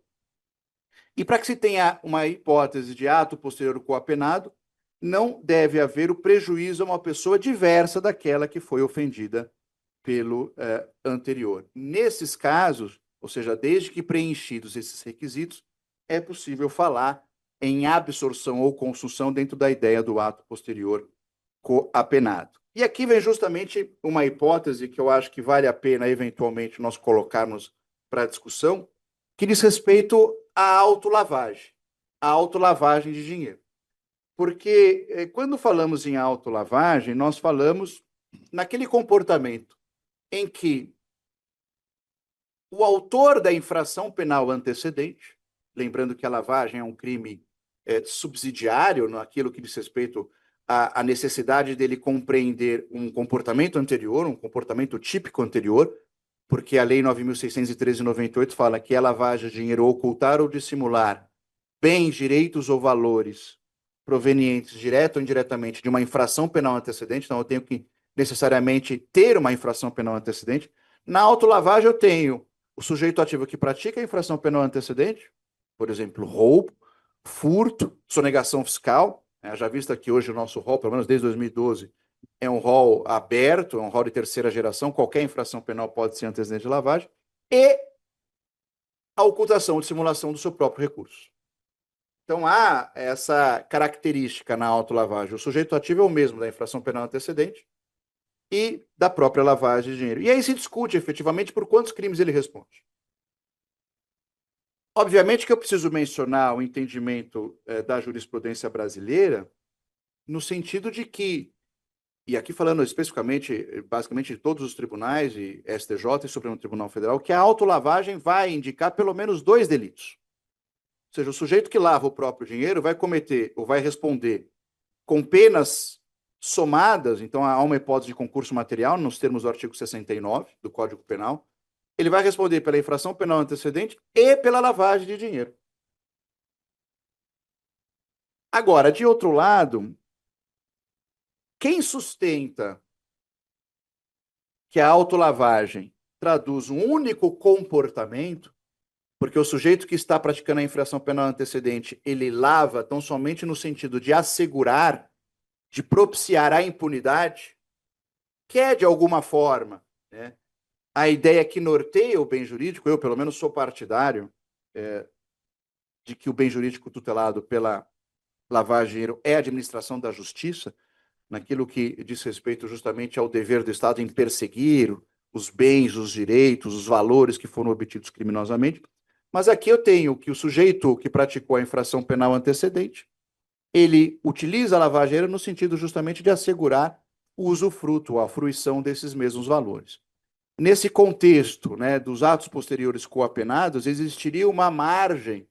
E para que se tenha uma hipótese de ato posterior coapenado, não deve haver o prejuízo a uma pessoa diversa daquela que foi ofendida pelo anterior. Nesses casos, ou seja, desde que preenchidos esses requisitos, é possível falar em absorção ou consunção dentro da ideia do ato posterior coapenado. E aqui vem justamente uma hipótese que eu acho que vale a pena, eventualmente, nós colocarmos para discussão, que diz respeito à autolavagem, a autolavagem de dinheiro. Porque quando falamos em autolavagem, nós falamos naquele comportamento em que o autor da infração penal antecedente, lembrando que a lavagem é um crime subsidiário naquilo que diz respeito à necessidade dele compreender um comportamento anterior, um comportamento típico anterior, porque a Lei 9.613 de 98 fala que a lavagem de dinheiro ocultar ou dissimular bens, direitos ou valores provenientes, direto ou indiretamente, de uma infração penal antecedente, então eu tenho que necessariamente ter uma infração penal antecedente. Na autolavagem eu tenho o sujeito ativo que pratica a infração penal antecedente, por exemplo, roubo, furto, sonegação fiscal, já visto que hoje o nosso rol, pelo menos desde 2012, é um rol aberto, é um rol de terceira geração, qualquer infração penal pode ser antecedente de lavagem, e a ocultação ou dissimulação do seu próprio recurso. Então, há essa característica na autolavagem. O sujeito ativo é o mesmo da infração penal antecedente e da própria lavagem de dinheiro. E aí se discute, efetivamente, por quantos crimes ele responde. Obviamente que eu preciso mencionar o entendimento da jurisprudência brasileira no sentido de que, e aqui falando especificamente, basicamente, de todos os tribunais, e STJ e Supremo Tribunal Federal, que a autolavagem vai indicar pelo menos 2 delitos. Ou seja, o sujeito que lava o próprio dinheiro vai cometer ou vai responder com penas somadas, então há uma hipótese de concurso material, nos termos do artigo 69 do Código Penal, ele vai responder pela infração penal antecedente e pela lavagem de dinheiro. Agora, de outro lado, quem sustenta que a autolavagem traduz um único comportamento, porque o sujeito que está praticando a infração penal antecedente, ele lava tão somente no sentido de assegurar, de propiciar a impunidade, que é, de alguma forma, né, a ideia que norteia o bem jurídico, eu, pelo menos, sou partidário de que o bem jurídico tutelado pela lavagem de dinheiro é a administração da justiça, naquilo que diz respeito justamente ao dever do Estado em perseguir os bens, os direitos, os valores que foram obtidos criminosamente. Mas aqui eu tenho que o sujeito que praticou a infração penal antecedente, ele utiliza a lavagem no sentido justamente de assegurar o usufruto, a fruição desses mesmos valores. Nesse contexto, né, dos atos posteriores coapenados, existiria uma margem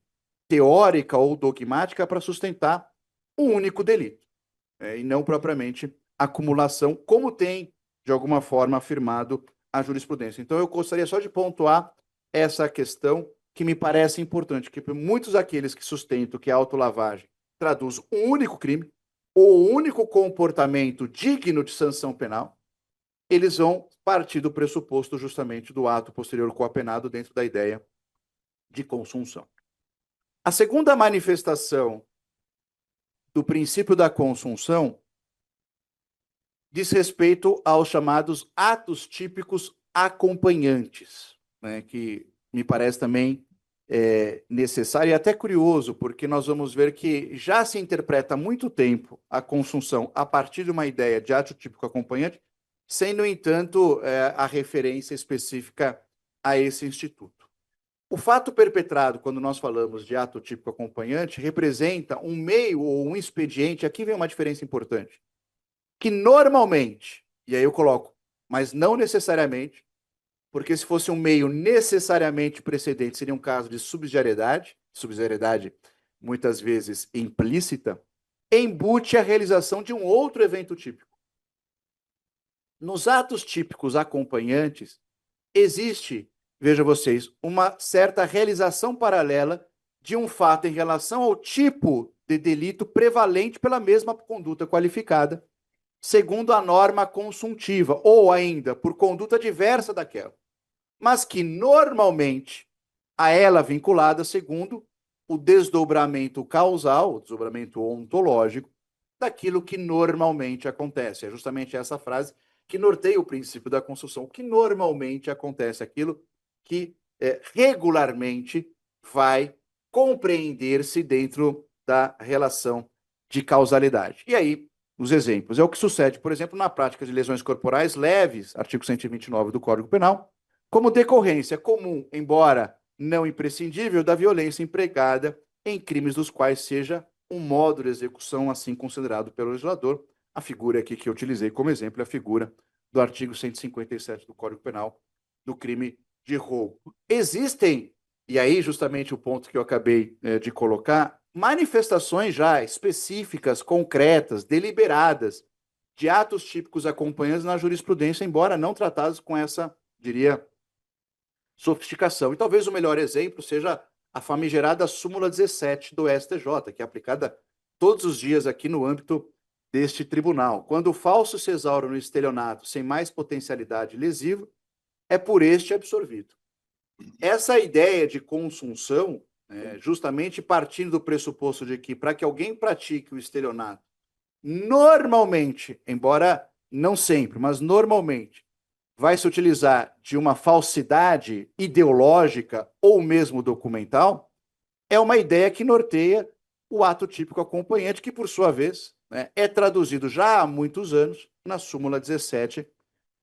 teórica ou dogmática para sustentar um único delito, e não propriamente acumulação, como tem, de alguma forma, afirmado a jurisprudência. Então, eu gostaria só de pontuar essa questão que me parece importante, que muitos daqueles que sustentam que a autolavagem traduz um único crime ou um único comportamento digno de sanção penal, eles vão partir do pressuposto justamente do ato posterior coapenado dentro da ideia de consunção. A segunda manifestação do princípio da consunção diz respeito aos chamados atos típicos acompanhantes, né, que me parece também necessário e até curioso, porque nós vamos ver que já se interpreta há muito tempo a consunção a partir de uma ideia de ato típico acompanhante, sem, no entanto, a referência específica a esse instituto. O fato perpetrado, quando nós falamos de ato típico acompanhante, representa um meio ou um expediente, aqui vem uma diferença importante, que normalmente, e aí eu coloco, mas não necessariamente, porque se fosse um meio necessariamente precedente, seria um caso de subsidiariedade muitas vezes implícita, embute a realização de um outro evento típico. Nos atos típicos acompanhantes, existe, veja vocês, uma certa realização paralela de um fato em relação ao tipo de delito prevalente pela mesma conduta qualificada, segundo a norma consuntiva, ou ainda por conduta diversa daquela, mas que normalmente a ela vinculada segundo o desdobramento causal, o desdobramento ontológico, daquilo que normalmente acontece. É justamente essa frase que norteia o princípio da construção. O que normalmente acontece, aquilo que regularmente vai compreender-se dentro da relação de causalidade. E aí, os exemplos. É o que sucede, por exemplo, na prática de lesões corporais leves, artigo 129 do Código Penal, como decorrência comum, embora não imprescindível, da violência empregada em crimes dos quais seja um modo de execução assim considerado pelo legislador. A figura aqui que eu utilizei como exemplo é a figura do artigo 157 do Código Penal, do crime de roubo. Existem, e aí justamente o ponto que eu acabei de colocar, manifestações já específicas, concretas, deliberadas, de atos típicos acompanhantes na jurisprudência, embora não tratados com essa, diria, sofisticação. E talvez o melhor exemplo seja a famigerada súmula 17 do STJ, que é aplicada todos os dias aqui no âmbito deste tribunal. Quando o falso se exaure no estelionato sem mais potencialidade lesiva, é por este absorvido. Essa ideia de consunção, justamente partindo do pressuposto de que para que alguém pratique o estelionato, normalmente, embora não sempre, mas normalmente, vai se utilizar de uma falsidade ideológica ou mesmo documental, é uma ideia que norteia o ato típico acompanhante, que, por sua vez, é traduzido já há muitos anos na súmula 17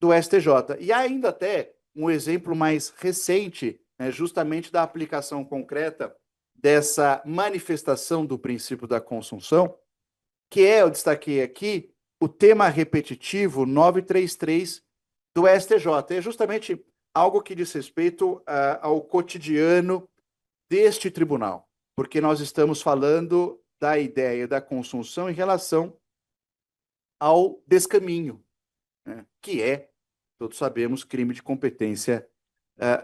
do STJ. E há ainda até um exemplo mais recente, justamente da aplicação concreta dessa manifestação do princípio da consunção, que é, eu destaquei aqui, o tema repetitivo 933 do STJ. É justamente algo que diz respeito ao cotidiano deste tribunal, porque nós estamos falando da ideia da consunção em relação ao descaminho, que é, todos sabemos, crime de competência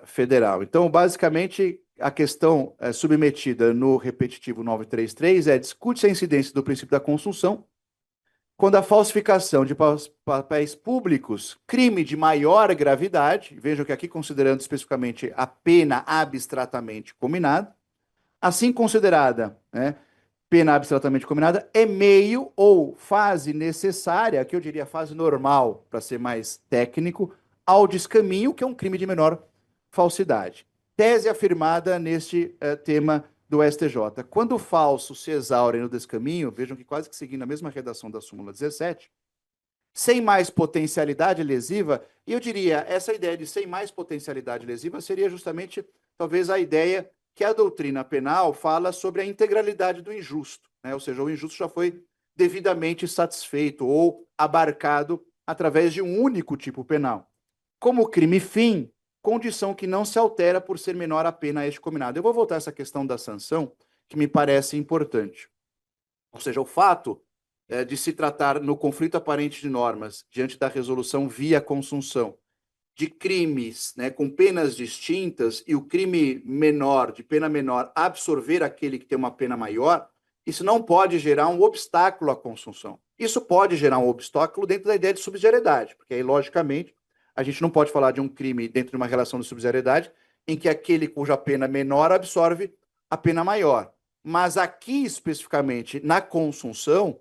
federal. Então, basicamente, a questão submetida no repetitivo 933 discute-se a incidência do princípio da consunção quando a falsificação de papéis públicos, crime de maior gravidade, vejam que aqui considerando especificamente a pena abstratamente combinada, assim considerada, pena abstratamente combinada, é meio ou fase necessária, que eu diria fase normal, para ser mais técnico, ao descaminho, que é um crime de menor falsidade. Tese afirmada neste tema do STJ. Quando o falso se exaure no descaminho, vejam que quase que seguindo a mesma redação da súmula 17, sem mais potencialidade lesiva, e eu diria, essa ideia de sem mais potencialidade lesiva seria justamente, talvez, a ideia que a doutrina penal fala sobre a integralidade do injusto, ou seja, o injusto já foi devidamente satisfeito ou abarcado através de um único tipo penal. Como crime fim, condição que não se altera por ser menor a pena a este combinado. Eu vou voltar a essa questão da sanção, que me parece importante. Ou seja, o fato de se tratar no conflito aparente de normas, diante da resolução via consunção, de crimes com penas distintas e o crime menor, de pena menor, absorver aquele que tem uma pena maior, isso não pode gerar um obstáculo à consunção. Isso pode gerar um obstáculo dentro da ideia de subsidiariedade, porque aí, logicamente, a gente não pode falar de um crime dentro de uma relação de subsidiariedade em que aquele cuja pena menor absorve a pena maior. Mas aqui, especificamente, na consunção,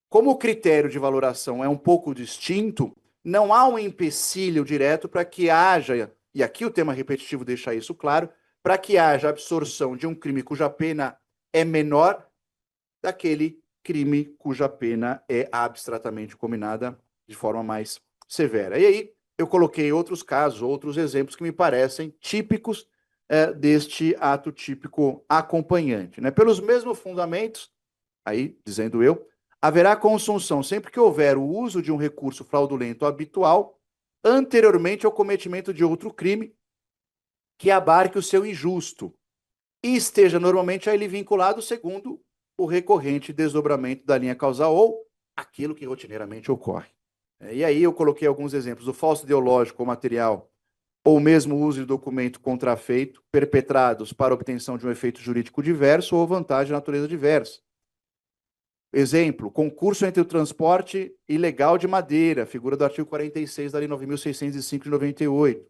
como o critério de valoração é um pouco distinto, não há um empecilho direto para que haja, e aqui o tema repetitivo deixa isso claro, para que haja absorção de um crime cuja pena é menor daquele crime cuja pena é abstratamente combinada de forma mais severa. E aí eu coloquei outros casos, outros exemplos que me parecem típicos deste ato típico acompanhante, né? Pelos mesmos fundamentos, aí, dizendo eu, haverá consunção sempre que houver o uso de um recurso fraudulento habitual anteriormente ao cometimento de outro crime que abarque o seu injusto e esteja normalmente a ele vinculado segundo o recorrente desdobramento da linha causal ou aquilo que rotineiramente ocorre. E aí eu coloquei alguns exemplos. O falso ideológico ou material, ou mesmo o uso de documento contrafeito, perpetrados para obtenção de um efeito jurídico diverso ou vantagem de natureza diversa. Exemplo, concurso entre o transporte ilegal de madeira, figura do artigo 46 da Lei 9.605 de 98.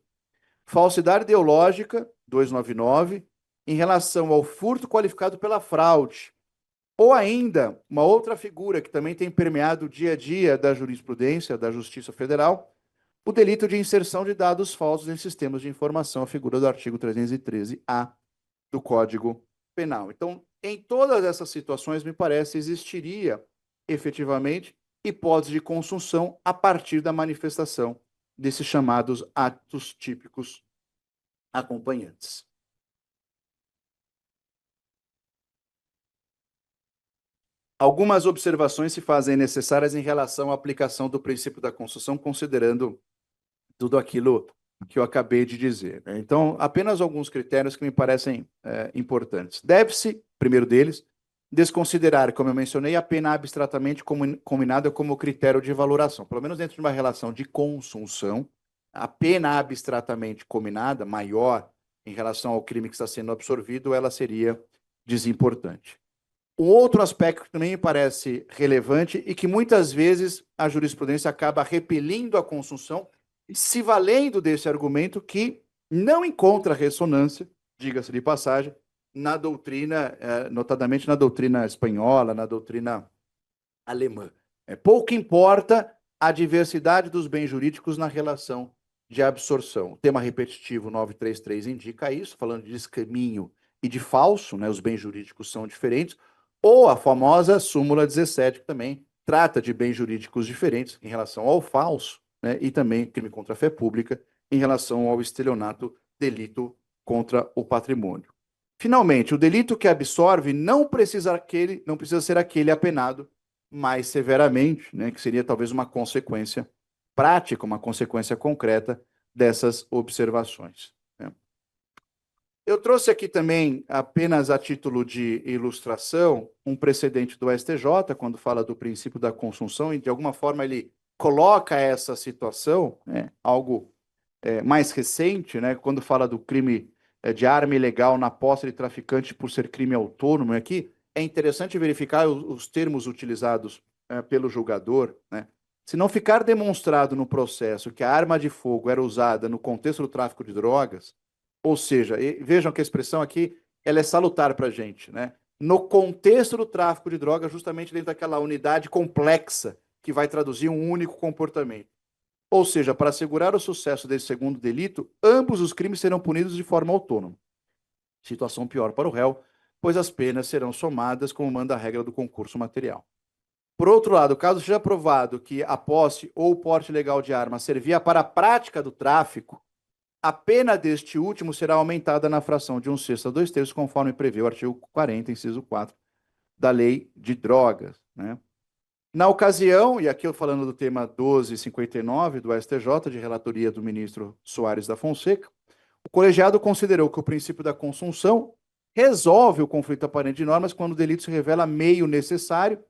Falsidade ideológica, 299, em relação ao furto qualificado pela fraude. Ou ainda, uma outra figura que também tem permeado o dia a dia da jurisprudência, da Justiça Federal, o delito de inserção de dados falsos em sistemas de informação, a figura do artigo 313-A do Código Penal. Então, em todas essas situações, me parece, existiria efetivamente hipótese de consunção a partir da manifestação desses chamados atos típicos acompanhantes. Algumas observações se fazem necessárias em relação à aplicação do princípio da consunção, considerando tudo aquilo que eu acabei de dizer. Então, apenas alguns critérios que me parecem importantes. Deve-se, primeiro deles, desconsiderar, como eu mencionei, a pena abstratamente combinada como critério de valoração. Pelo menos dentro de uma relação de consunção, a pena abstratamente combinada, maior em relação ao crime que está sendo absorvido, ela seria desimportante. Um outro aspecto que também me parece relevante e que muitas vezes a jurisprudência acaba repelindo a consunção, se valendo desse argumento que não encontra ressonância, diga-se de passagem, na doutrina, notadamente na doutrina espanhola, na doutrina alemã. Pouco importa a diversidade dos bens jurídicos na relação de absorção. O tema repetitivo 933 indica isso, falando de descaminho e de falso, né, os bens jurídicos são diferentes, ou a famosa súmula 17, que também trata de bens jurídicos diferentes em relação ao falso, né, e também crime contra a fé pública em relação ao estelionato, delito contra o patrimônio. Finalmente, o delito que absorve não precisa ser aquele apenado mais severamente, né, que seria talvez uma consequência prática, uma consequência concreta dessas observações. Né. Eu trouxe aqui também, apenas a título de ilustração, um precedente do STJ, quando fala do princípio da consunção, e de alguma forma ele coloca essa situação, né, algo mais recente, né, quando fala do crime de arma ilegal na posse de traficante por ser crime autônomo. Aqui é interessante verificar os termos utilizados pelo julgador, né? Se não ficar demonstrado no processo que a arma de fogo era usada no contexto do tráfico de drogas, ou seja, vejam que a expressão aqui ela é salutar para a gente, né? No contexto do tráfico de drogas, justamente dentro daquela unidade complexa que vai traduzir um único comportamento. Ou seja, para assegurar o sucesso desse segundo delito, ambos os crimes serão punidos de forma autônoma. Situação pior para o réu, pois as penas serão somadas, como manda a regra do concurso material. Por outro lado, caso seja provado que a posse ou o porte ilegal de arma servia para a prática do tráfico, a pena deste último será aumentada na fração de 1/6 a 2/3, conforme prevê o artigo 40, inciso 4, da Lei de Drogas, né? Na ocasião, e aqui eu falando do tema 1259 do STJ, de relatoria do ministro Soares da Fonseca, o colegiado considerou que o princípio da consunção resolve o conflito aparente de normas quando o delito se revela meio necessário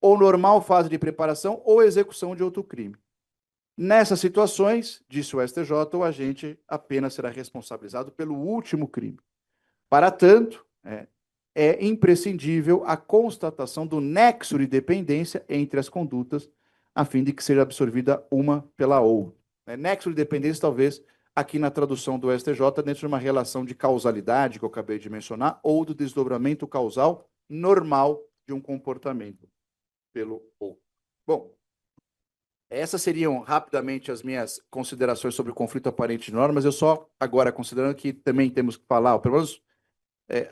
ou normal fase de preparação ou execução de outro crime. Nessas situações, disse o STJ, o agente apenas será responsabilizado pelo último crime. Para tanto, é imprescindível a constatação do nexo de dependência entre as condutas, a fim de que seja absorvida uma pela outra. Nexo de dependência, talvez, aqui na tradução do STJ, dentro de uma relação de causalidade, que eu acabei de mencionar, ou do desdobramento causal normal de um comportamento pelo outro. Bom, essas seriam rapidamente as minhas considerações sobre o conflito aparente de normas. Eu só, agora, considerando que também temos que falar, ou pelo menos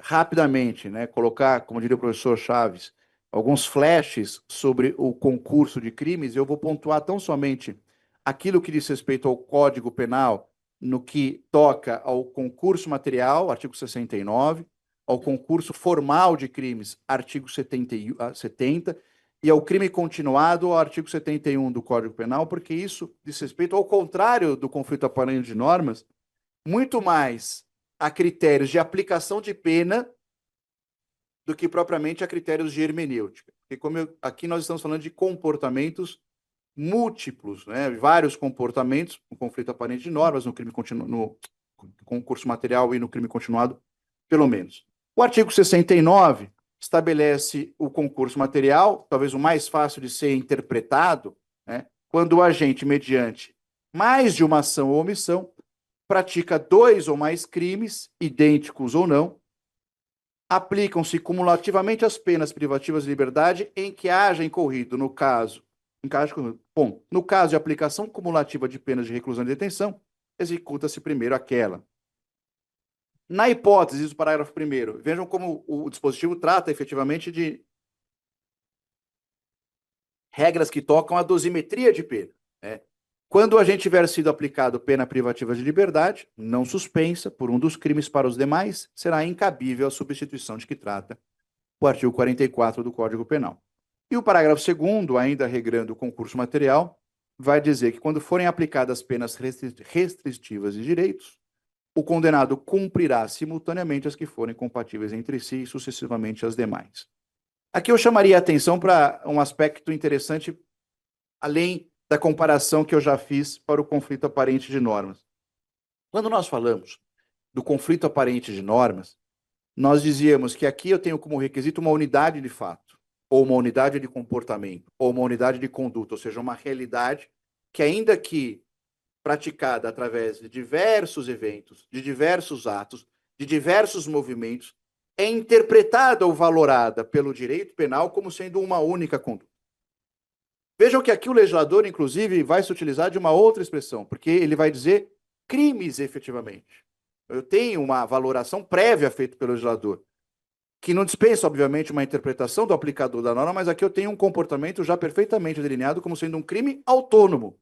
rapidamente, né, colocar, como diria o professor Chaves, alguns flashes sobre o concurso de crimes, eu vou pontuar tão somente aquilo que diz respeito ao Código Penal no que toca ao concurso material, artigo 69, ao concurso formal de crimes, artigo 70, e ao crime continuado, ao artigo 71 do Código Penal, porque isso diz respeito, ao contrário do conflito aparente de normas, muito mais a critérios de aplicação de pena do que propriamente a critérios de hermenêutica. Porque aqui nós estamos falando de comportamentos múltiplos, né? Vários comportamentos, no conflito aparente de normas, no concurso material e no crime continuado, pelo menos. O artigo 69 estabelece o concurso material, talvez o mais fácil de ser interpretado, né? Quando o agente, mediante mais de uma ação ou omissão, pratica 2 ou mais crimes, idênticos ou não, aplicam-se cumulativamente as penas privativas de liberdade em que haja incorrido, no caso de aplicação cumulativa de penas de reclusão e detenção, executa-se primeiro aquela. Na hipótese do parágrafo 1º, vejam como o dispositivo trata efetivamente de regras que tocam a dosimetria de pena, né? Quando a gente tiver sido aplicado pena privativa de liberdade, não suspensa, por um dos crimes para os demais, será incabível a substituição de que trata o artigo 44 do Código Penal. E o parágrafo 2º, ainda regrando o concurso material, vai dizer que quando forem aplicadas penas restritivas de direitos, o condenado cumprirá simultaneamente as que forem compatíveis entre si e sucessivamente as demais. Aqui eu chamaria a atenção para um aspecto interessante, além da comparação que eu já fiz para o conflito aparente de normas. Quando nós falamos do conflito aparente de normas, nós dizíamos que aqui eu tenho como requisito uma unidade de fato, ou uma unidade de comportamento, ou uma unidade de conduta, ou seja, uma realidade que, ainda que praticada através de diversos eventos, de diversos atos, de diversos movimentos, é interpretada ou valorada pelo direito penal como sendo uma única conduta. Vejam que aqui o legislador, inclusive, vai se utilizar de uma outra expressão, porque ele vai dizer crimes efetivamente. Eu tenho uma valoração prévia feita pelo legislador, que não dispensa, obviamente, uma interpretação do aplicador da norma, mas aqui eu tenho um comportamento já perfeitamente delineado como sendo um crime autônomo,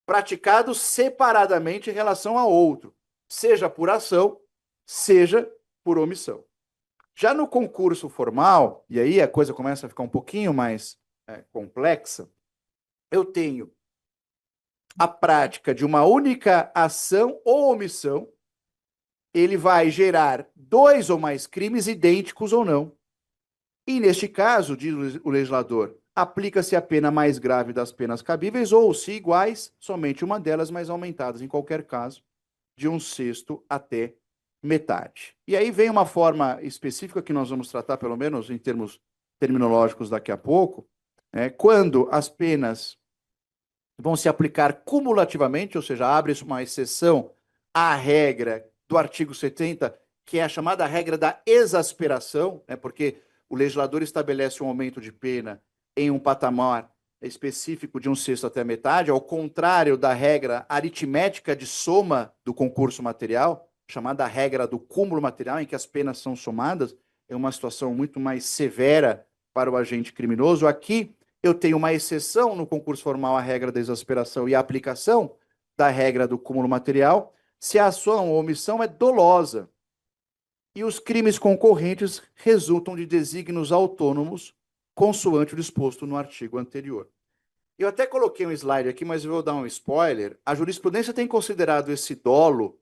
praticado separadamente em relação a outro, seja por ação, seja por omissão. Já no concurso formal, e aí a coisa começa a ficar um pouquinho mais complexa, eu tenho a prática de uma única ação ou omissão, ele vai gerar 2 ou mais crimes idênticos ou não. E, neste caso, diz o legislador, aplica-se a pena mais grave das penas cabíveis ou, se iguais, somente uma delas, mas aumentadas, em qualquer caso, de 1/6 até metade. E aí vem uma forma específica que nós vamos tratar, pelo menos em termos terminológicos daqui a pouco, quando as penas vão se aplicar cumulativamente, ou seja, abre-se uma exceção à regra do artigo 70, que é a chamada regra da exasperação, porque o legislador estabelece um aumento de pena em um patamar específico de 1/6 até a metade, ao contrário da regra aritmética de soma do concurso material, chamada regra do cúmulo material, em que as penas são somadas, é uma situação muito mais severa para o agente criminoso. Aqui, eu tenho uma exceção no concurso formal à regra da exasperação e a aplicação da regra do cúmulo material, se a ação ou omissão é dolosa e os crimes concorrentes resultam de desígnios autônomos, consoante o disposto no artigo anterior. Eu até coloquei um slide aqui, mas eu vou dar um spoiler. A jurisprudência tem considerado esse dolo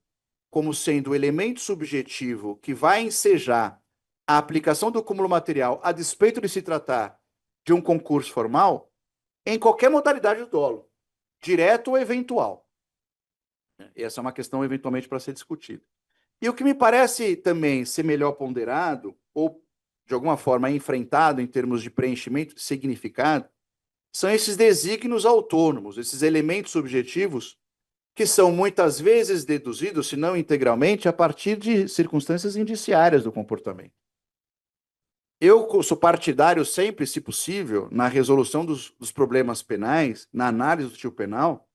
como sendo o elemento subjetivo que vai ensejar a aplicação do cúmulo material, a despeito de se tratar de um concurso formal, em qualquer modalidade do dolo, direto ou eventual. Essa é uma questão eventualmente para ser discutida. E o que me parece também ser melhor ponderado, ou de alguma forma enfrentado em termos de preenchimento de significado, são esses desígnios autônomos, esses elementos subjetivos que são muitas vezes deduzidos, se não integralmente, a partir de circunstâncias indiciárias do comportamento. Eu sou partidário sempre, se possível, na resolução dos problemas penais, na análise do tipo penal,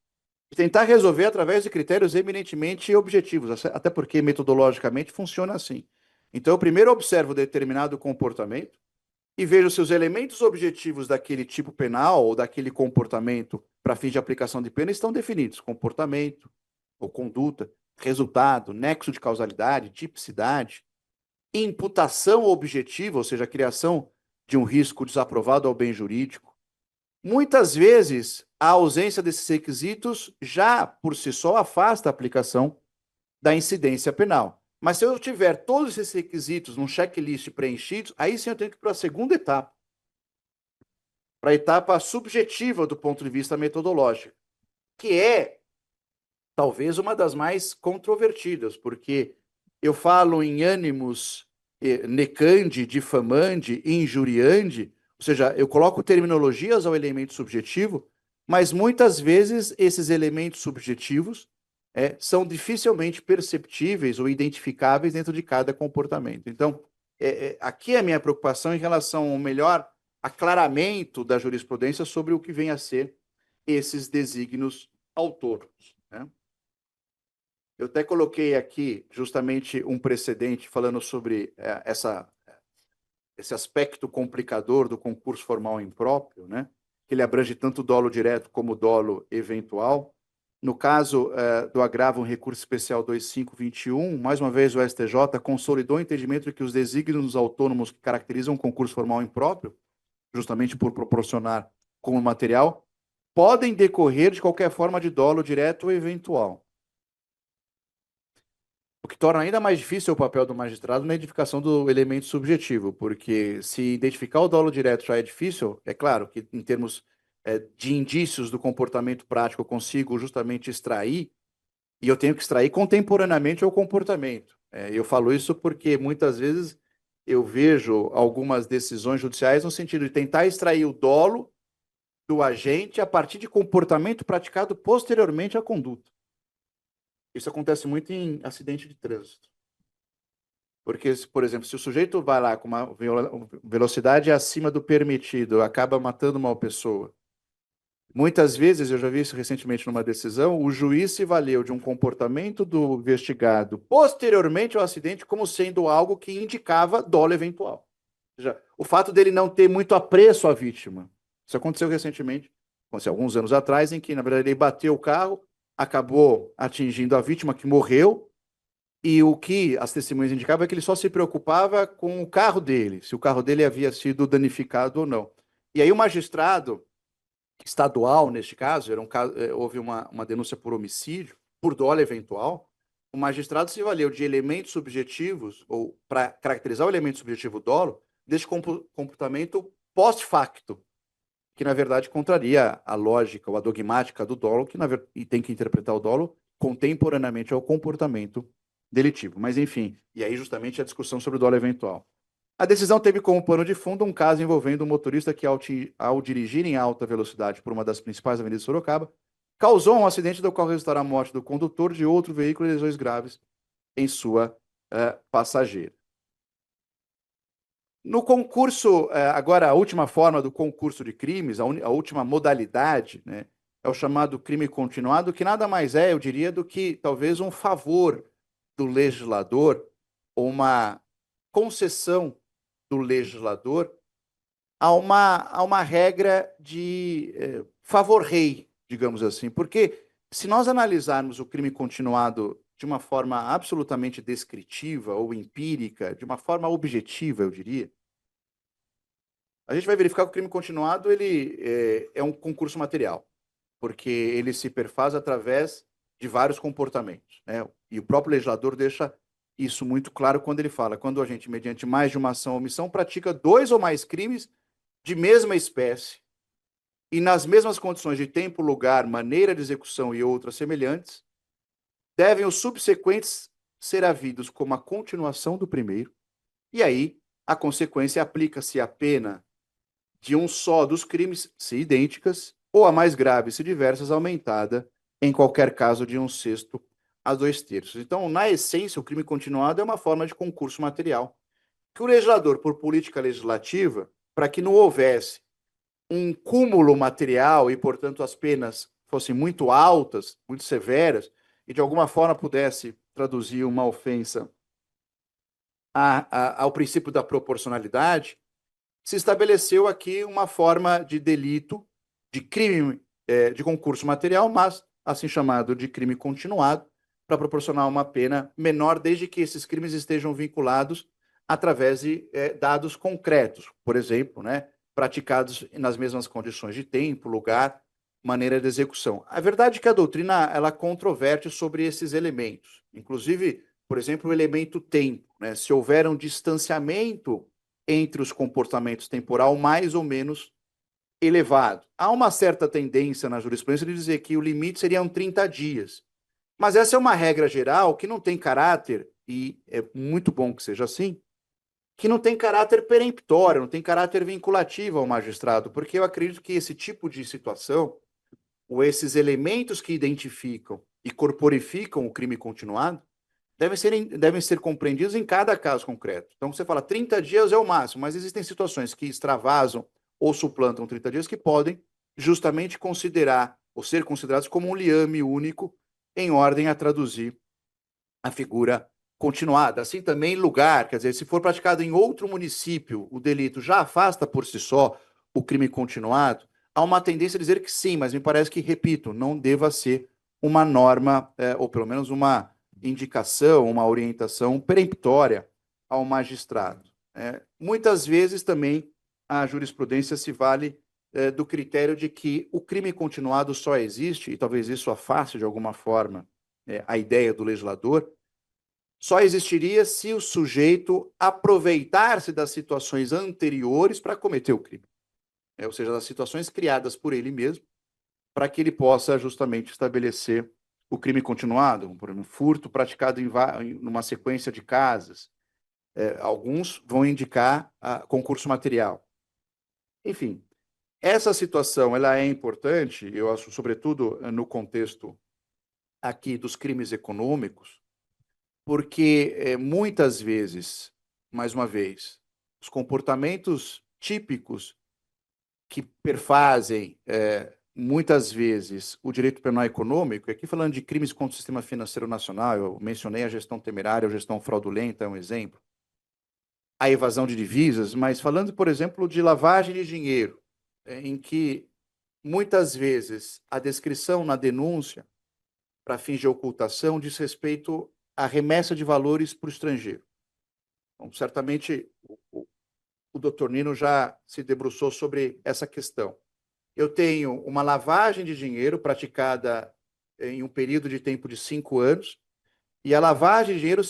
de tentar resolver através de critérios eminentemente objetivos, até porque metodologicamente funciona assim. Então, eu primeiro observo determinado comportamento e vejo se os elementos objetivos daquele tipo penal ou daquele comportamento para fins de aplicação de pena estão definidos, comportamento ou conduta. resultado, nexo de causalidade, tipicidade, imputação objetiva, ou seja, a criação de um risco desaprovado ao bem jurídico. Muitas vezes, a ausência desses requisitos já, por si só, afasta a aplicação da incidência penal. Mas se eu tiver todos esses requisitos num checklist preenchidos, aí sim eu tenho que ir para a segunda etapa, para a etapa subjetiva do ponto de vista metodológico, que é talvez uma das mais controvertidas, porque eu falo em ânimos necandi, difamandi, injuriandi, ou seja, eu coloco terminologias ao elemento subjetivo, mas muitas vezes esses elementos subjetivos são dificilmente perceptíveis ou identificáveis dentro de cada comportamento. Então, aqui é a minha preocupação em relação ao melhor aclaramento da jurisprudência sobre o que vem a ser esses desígnios autônomos, né? Eu até coloquei aqui justamente um precedente falando sobre esse aspecto complicador do concurso formal impróprio, né? Que ele abrange tanto o dolo direto como o dolo eventual. No caso do agravo em recurso especial 2521, mais uma vez o STJ consolidou o entendimento de que os desígnios autônomos que caracterizam o concurso formal impróprio, justamente por proporcionar como material, podem decorrer de qualquer forma de dolo direto ou eventual. O que torna ainda mais difícil o papel do magistrado na identificação do elemento subjetivo, porque se identificar o dolo direto já é difícil, é claro que em termos de indícios do comportamento prático eu consigo justamente extrair, e eu tenho que extrair contemporaneamente ao comportamento. Eu falo isso porque muitas vezes eu vejo algumas decisões judiciais no sentido de tentar extrair o dolo do agente a partir de comportamento praticado posteriormente à conduta. Isso acontece muito em acidente de trânsito. Porque, por exemplo, se o sujeito vai lá com uma velocidade acima do permitido, acaba matando uma pessoa. Muitas vezes, eu já vi isso recentemente numa decisão, o juiz se valeu de um comportamento do investigado posteriormente ao acidente como sendo algo que indicava dolo eventual. Ou seja, o fato dele não ter muito apreço à vítima. Isso aconteceu recentemente, aconteceu alguns anos atrás, em que, na verdade, ele bateu o carro, acabou atingindo a vítima que morreu, e o que as testemunhas indicavam é que ele só se preocupava com o carro dele, se o carro dele havia sido danificado ou não. E aí o magistrado estadual, neste caso, houve uma denúncia por homicídio, por dolo eventual, o magistrado se valeu de elementos subjetivos, ou para caracterizar o elemento subjetivo dolo, deste comportamento post-facto, que na verdade contraria a lógica ou a dogmática do dolo, e tem que interpretar o dolo contemporaneamente ao comportamento delitivo. Mas, enfim, e aí justamente a discussão sobre o dolo eventual. A decisão teve como pano de fundo um caso envolvendo um motorista que, ao dirigir em alta velocidade por uma das principais avenidas de Sorocaba, causou um acidente do qual resultará a morte do condutor de outro veículo e lesões graves em sua passageira. No concurso, agora a última forma do concurso de crimes, a última modalidade, né, é o chamado crime continuado, que nada mais é, eu diria, do que talvez um favor do legislador, ou uma concessão do legislador a uma regra de favor-rei, digamos assim. Porque se nós analisarmos o crime continuado de uma forma absolutamente descritiva ou empírica, de uma forma objetiva, eu diria, a gente vai verificar que o crime continuado ele é um concurso material, porque ele se perfaz através de vários comportamentos, né? E o próprio legislador deixa isso muito claro quando ele fala, quando a gente, mediante mais de uma ação ou omissão, pratica dois ou mais crimes de mesma espécie e nas mesmas condições de tempo, lugar, maneira de execução e outras semelhantes, devem os subsequentes ser havidos como a continuação do primeiro, e aí a consequência aplica-se a pena de um só dos crimes, se idênticas, ou a mais grave, se diversas, aumentada, em qualquer caso, de 1/6 a 2/3. Então, na essência, o crime continuado é uma forma de concurso material, que o legislador, por política legislativa, para que não houvesse um cúmulo material e, portanto, as penas fossem muito altas, muito severas, e de alguma forma pudesse traduzir uma ofensa ao princípio da proporcionalidade, se estabeleceu aqui uma forma de delito, de crime de concurso material, mas assim chamado de crime continuado, para proporcionar uma pena menor, desde que esses crimes estejam vinculados através de dados concretos, por exemplo, né, praticados nas mesmas condições de tempo, lugar, maneira de execução. A verdade é que a doutrina ela controverte sobre esses elementos, inclusive, por exemplo, o elemento tempo, né, se houver um distanciamento entre os comportamentos temporal mais ou menos elevado. Há uma certa tendência na jurisprudência de dizer que o limite seriam 30 dias. Mas essa é uma regra geral que não tem caráter, e é muito bom que seja assim, que não tem caráter peremptório, não tem caráter vinculativo ao magistrado, porque eu acredito que esse tipo de situação, ou esses elementos que identificam e corporificam o crime continuado, devem ser compreendidos em cada caso concreto. Então, você fala 30 dias é o máximo, mas existem situações que extravasam ou suplantam 30 dias que podem justamente considerar ou ser considerados como um liame único em ordem a traduzir a figura continuada. Assim também lugar, quer dizer, se for praticado em outro município, o delito já afasta por si só o crime continuado, há uma tendência a dizer que sim, mas me parece que, repito, não deva ser uma norma, ou pelo menos uma indicação, uma orientação peremptória ao magistrado. Muitas vezes também a jurisprudência se vale do critério de que o crime continuado só existe, e talvez isso afaste de alguma forma a ideia do legislador, só existiria se o sujeito aproveitar-se das situações anteriores para cometer o crime. Ou seja, das situações criadas por ele mesmo, para que ele possa justamente estabelecer o crime continuado, por exemplo, furto praticado em uma sequência de casas. Alguns vão indicar concurso material. Enfim, essa situação ela é importante, eu acho, sobretudo no contexto aqui dos crimes econômicos, porque muitas vezes, mais uma vez, os comportamentos típicos que perfazem muitas vezes o direito penal econômico, aqui falando de crimes contra o sistema financeiro nacional, eu mencionei a gestão temerária, a gestão fraudulenta, é um exemplo, a evasão de divisas, mas falando, por exemplo, de lavagem de dinheiro, em que muitas vezes a descrição na denúncia para fins de ocultação diz respeito à remessa de valores para o estrangeiro. Então, certamente, o doutor Nino já se debruçou sobre essa questão. Eu tenho uma lavagem de dinheiro praticada em um período de tempo de 5 anos, e a lavagem de dinheiro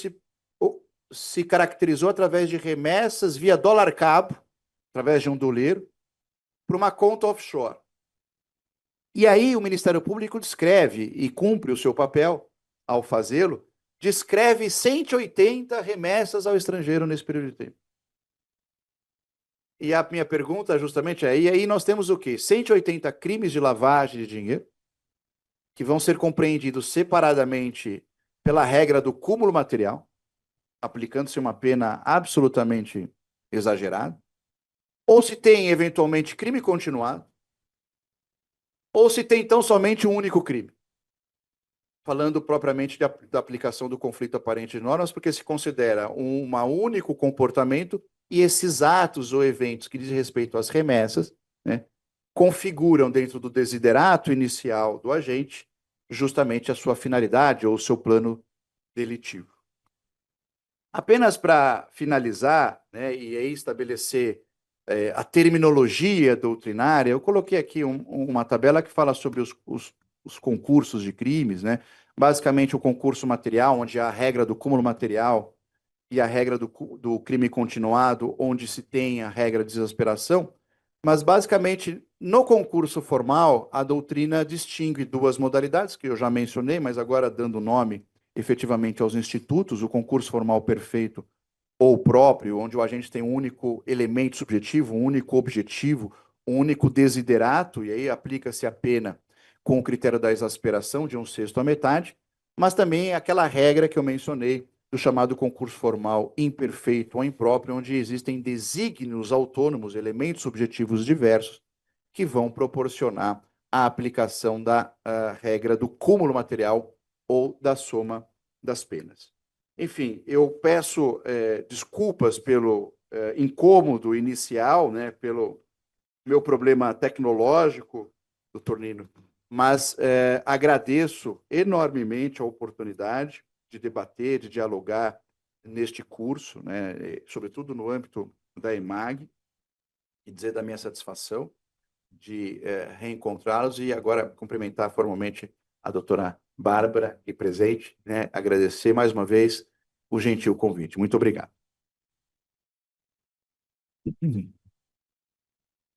se caracterizou através de remessas via dólar cabo, através de um doleiro, para uma conta offshore. E aí o Ministério Público descreve, e cumpre o seu papel ao fazê-lo, descreve 180 remessas ao estrangeiro nesse período de tempo. E a minha pergunta justamente é, e aí nós temos o quê? 180 crimes de lavagem de dinheiro, que vão ser compreendidos separadamente pela regra do cúmulo material, aplicando-se uma pena absolutamente exagerada, ou se tem, eventualmente, crime continuado, ou se tem, então, somente um único crime. Falando propriamente da aplicação do conflito aparente de normas, porque se considera um único comportamento e esses atos ou eventos que dizem respeito às remessas, né, configuram dentro do desiderato inicial do agente justamente a sua finalidade ou o seu plano delitivo. Apenas para finalizar, né, e aí estabelecer a terminologia doutrinária, eu coloquei aqui uma tabela que fala sobre os concursos de crimes, né? Basicamente o concurso material, onde há a regra do cúmulo material e a regra do crime continuado, onde se tem a regra de exasperação, mas basicamente no concurso formal a doutrina distingue duas modalidades, que eu já mencionei, mas agora dando nome efetivamente aos institutos, o concurso formal perfeito ou próprio, onde o agente tem um único elemento subjetivo, um único objetivo, um único desiderato, e aí aplica-se a pena com o critério da exasperação de 1/6 à metade, mas também aquela regra que eu mencionei do chamado concurso formal imperfeito ou impróprio, onde existem desígnios autônomos, elementos subjetivos diversos, que vão proporcionar a aplicação da regra do cúmulo material ou da soma das penas. Enfim, eu peço desculpas pelo incômodo inicial, né, pelo meu problema tecnológico, doutor Nino, mas agradeço enormemente a oportunidade de debater, de dialogar neste curso, né, sobretudo no âmbito da EMAG, e dizer da minha satisfação de reencontrá-los e agora cumprimentar formalmente a doutora Bárbara, aqui presente, né, agradecer mais uma vez o gentil convite. Muito obrigado.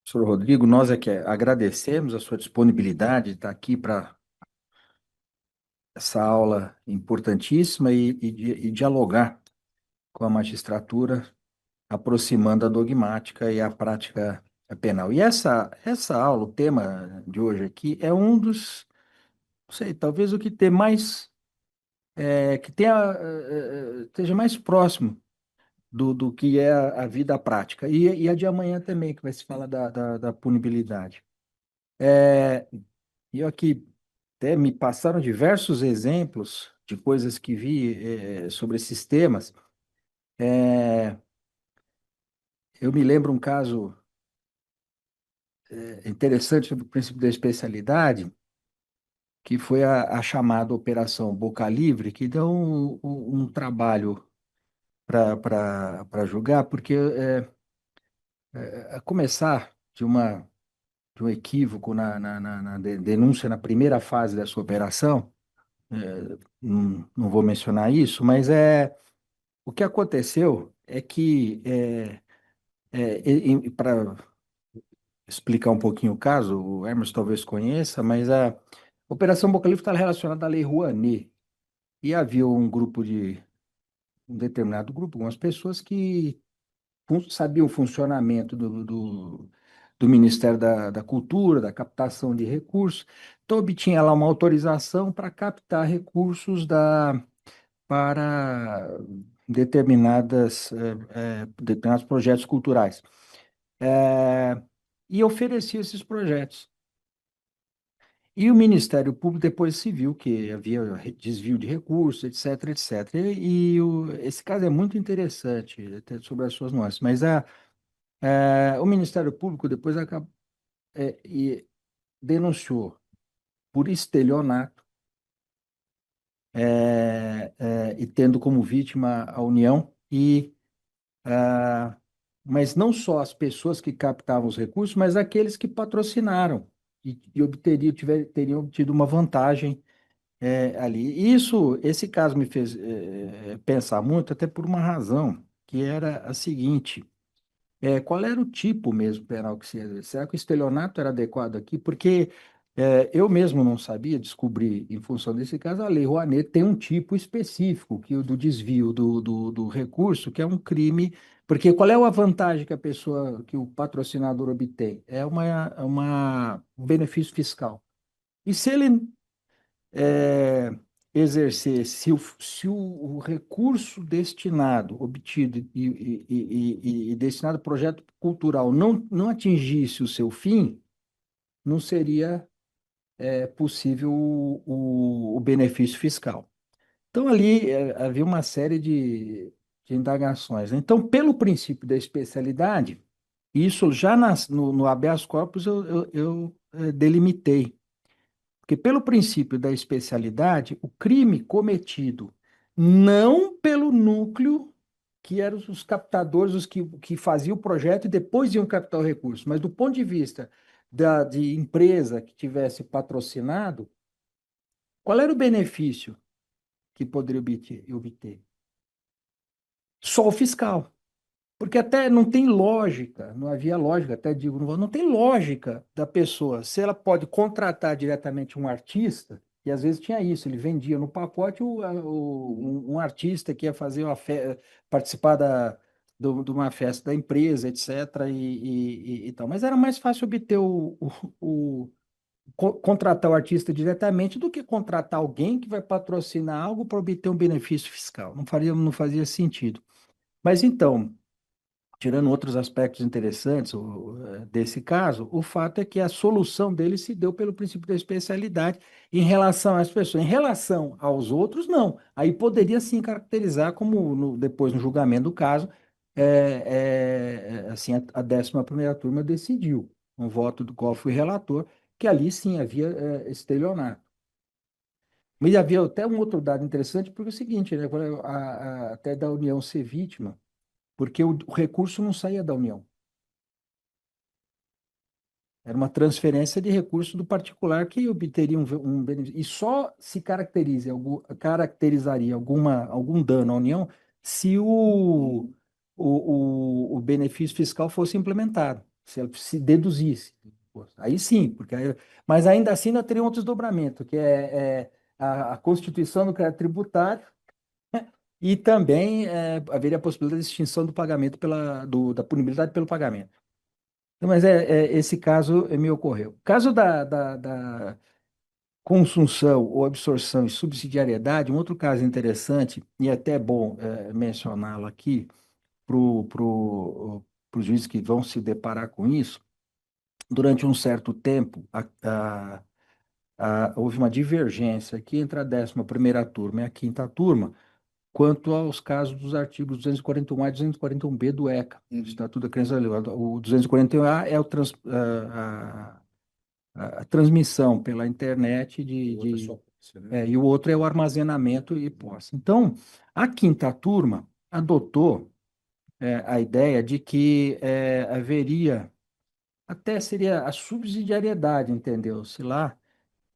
Senhor Rodrigo, nós é que agradecemos a sua disponibilidade de estar aqui para essa aula importantíssima e dialogar com a magistratura, aproximando a dogmática e a prática penal. E essa aula, o tema de hoje aqui, é um dos, não sei, talvez o que tem mais, que tenha, esteja mais próximo do que é a vida prática. E a de amanhã também, que vai se falar da punibilidade. E eu aqui até me passaram diversos exemplos de coisas que vi sobre esses temas. É, eu me lembro um caso interessante sobre o princípio da especialidade, que foi a chamada Operação Boca Livre, que deu um trabalho para julgar, porque a começar de um equívoco na denúncia na primeira fase dessa operação, não vou mencionar isso, mas o que aconteceu é que, para explicar um pouquinho o caso, o Hermes talvez conheça, mas a Operação Boca Livre está relacionada à Lei Rouanet. E havia um determinado grupo, algumas pessoas que sabiam o funcionamento do Ministério da Cultura, da captação de recursos. Então, obtinha lá uma autorização para captar recursos para determinados projetos culturais. É, e oferecia esses projetos. E o Ministério Público depois se viu que havia desvio de recursos, etc, etc. Esse caso é muito interessante, até sobre as suas nuances, mas o Ministério Público depois denunciou por estelionato, e tendo como vítima a União, ah, mas não só as pessoas que captavam os recursos, mas aqueles que patrocinaram teriam obtido uma vantagem ali. Esse caso me fez pensar muito, até por uma razão, que era a seguinte: qual era o tipo mesmo penal que se ia? Será que o estelionato era adequado aqui? Porque eu mesmo não sabia, descobri em função desse caso, a Lei Rouanet tem um tipo específico, que é o do desvio do recurso, que é um crime. Porque qual é a vantagem que que o patrocinador obtém? Um benefício fiscal. E se ele é, exercer, se o recurso destinado, obtido e destinado ao projeto cultural não atingisse o seu fim, não seria possível o benefício fiscal. Então, ali havia uma série de indagações, né? Então, pelo princípio da especialidade, isso já no habeas corpus eu delimitei. Porque, pelo princípio da especialidade, o crime cometido não pelo núcleo, que eram os captadores, que faziam o projeto e depois iam captar o recurso, mas do ponto de vista de empresa que tivesse patrocinado, qual era o benefício que poderia obter? Só o fiscal. Porque até não tem lógica, não havia lógica, até digo, não tem lógica da pessoa, se ela pode contratar diretamente um artista, e às vezes tinha isso, ele vendia no pacote um artista que ia fazer participar de uma festa da empresa, etc. E tal. Mas era mais fácil obter contratar o artista diretamente do que contratar alguém que vai patrocinar algo para obter um benefício fiscal. Não fazia sentido. Mas então, tirando outros aspectos interessantes desse caso, o fato é que a solução dele se deu pelo princípio da especialidade em relação às pessoas. Em relação aos outros, não. Aí poderia sim caracterizar como, depois no julgamento do caso, assim, a 11ª turma decidiu, um voto do qual fui relator, que ali sim havia estelionato. Mas havia até um outro dado interessante, porque é o seguinte, né, até da União ser vítima, porque o recurso não saía da União. Era uma transferência de recurso do particular que obteria um benefício. E só se caracterizaria algum dano à União se o benefício fiscal fosse implementado, se ela se deduzisse. Aí sim, mas ainda assim ainda teria um outro desdobramento, que é a constituição do crédito tributário e também haveria a possibilidade de extinção do pagamento da punibilidade pelo pagamento. Mas esse caso me ocorreu. O caso da consunção ou absorção e subsidiariedade, um outro caso interessante, e é até bom mencioná-lo aqui para os juízes que vão se deparar com isso, durante um certo tempo, houve uma divergência aqui entre a 11ª turma e a 5ª turma, quanto aos casos dos artigos 241A e 241B do ECA, Estatuto da Criança e do Adolescente. O 241A é a transmissão pela internet e o outro é o armazenamento e posse. Então, a 5ª turma adotou a ideia de que haveria, até seria a subsidiariedade, entendeu-se lá,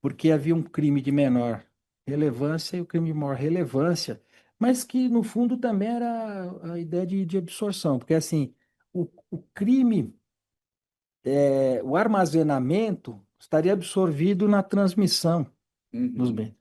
porque havia um crime de menor relevância e o crime de maior relevância, mas que no fundo também era a ideia de absorção, porque assim, o crime, o armazenamento estaria absorvido na transmissão dos bens.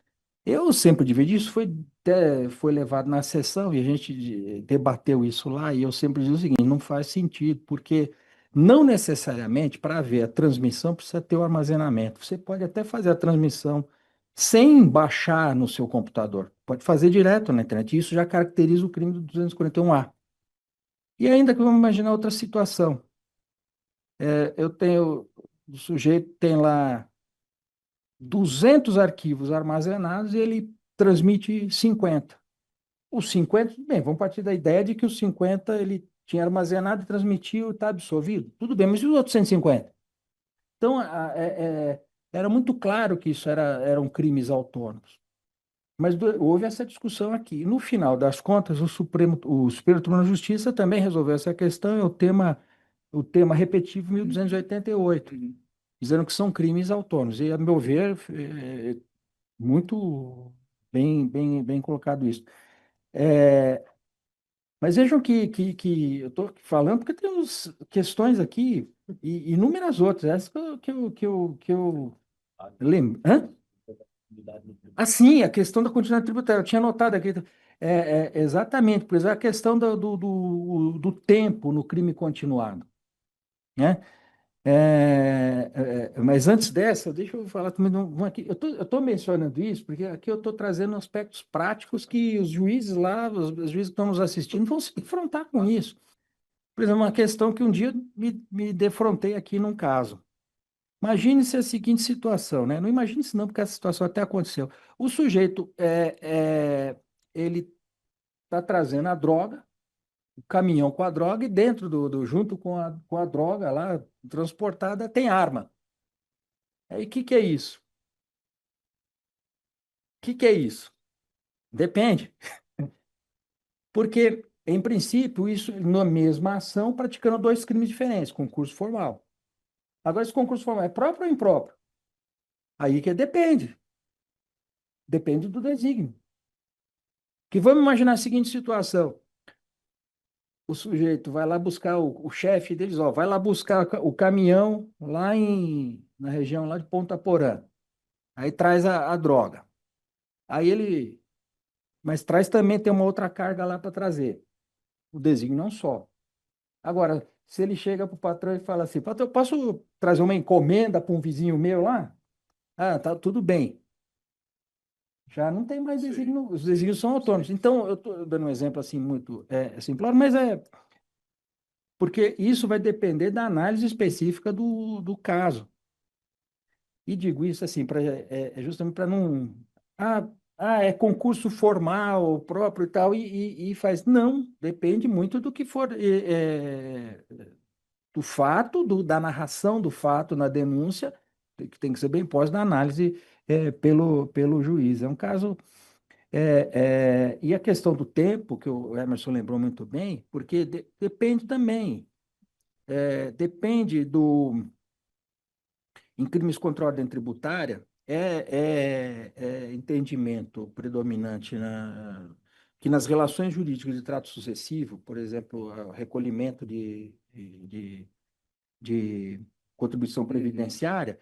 Eu sempre dividi isso, foi levado na sessão e a gente debateu isso lá, e eu sempre digo o seguinte: não faz sentido, porque não necessariamente para haver a transmissão precisa ter o armazenamento. Você pode até fazer a transmissão sem baixar no seu computador, pode fazer direto na internet, e isso já caracteriza o crime do 241A. E ainda que vamos imaginar outra situação. O sujeito tem lá 200 arquivos armazenados e ele transmite 50. Os 50, bem, vamos partir da ideia de que os 50 ele tinha armazenado e transmitiu e está absorvido. Tudo bem, mas e os outros 150? Então, era muito claro que isso eram crimes autônomos. Mas houve essa discussão aqui. No final das contas, o Superior Tribunal de Justiça também resolveu essa questão, é o tema repetitivo 1288, dizendo que são crimes autônomos. E, a meu ver, muito bem colocado isso. Mas vejam que eu estou falando porque temos questões aqui e inúmeras outras. Essa que eu lembro. Hã? Sim, a questão da continuidade tributária. Eu tinha notado aqui. Exatamente, pois é a questão do tempo no crime continuado, né? Mas antes dessa, deixa eu falar também aqui. Eu tô mencionando isso porque aqui eu estou trazendo aspectos práticos que os juízes lá, os juízes que estão nos assistindo, vão se confrontar com isso. Por exemplo, uma questão que um dia me defrontei aqui num caso. Imagine-se a seguinte situação, né? Não imagine-se não, porque essa situação até aconteceu. O sujeito, ele está trazendo a droga, o caminhão com a droga, e dentro junto com a droga lá transportada, tem arma. Aí, o que é isso? O que é isso? Depende. Porque, em princípio, isso na mesma ação, praticando dois crimes diferentes, concurso formal. Agora, esse concurso formal é próprio ou impróprio? Aí que depende. Depende do desígnio. Que vamos imaginar a seguinte situação. O sujeito vai lá buscar o chefe deles, vai lá buscar o caminhão lá na região lá de Ponta Porã. Aí traz a droga. Mas traz também, tem uma outra carga lá para trazer. O desígnio não só. Agora, se ele chega para o patrão e fala assim: patrão, eu posso trazer uma encomenda para um vizinho meu lá? Ah, tá tudo bem. Já não tem mais desígnio, os desígnios são autônomos. Então, eu estou dando um exemplo assim muito simplório, mas porque isso vai depender da análise específica do caso. E digo isso assim, justamente para não. É concurso formal próprio e tal, e faz. Não, depende muito do que for. Do fato, da narração do fato na denúncia que tem que ser bem posta na análise pelo juiz. É um caso. E a questão do tempo, que o Emerson lembrou muito bem, porque depende também. Depende do. Em crimes contra a ordem tributária, é entendimento predominante que nas relações jurídicas de trato sucessivo, por exemplo, o recolhimento de contribuição previdenciária,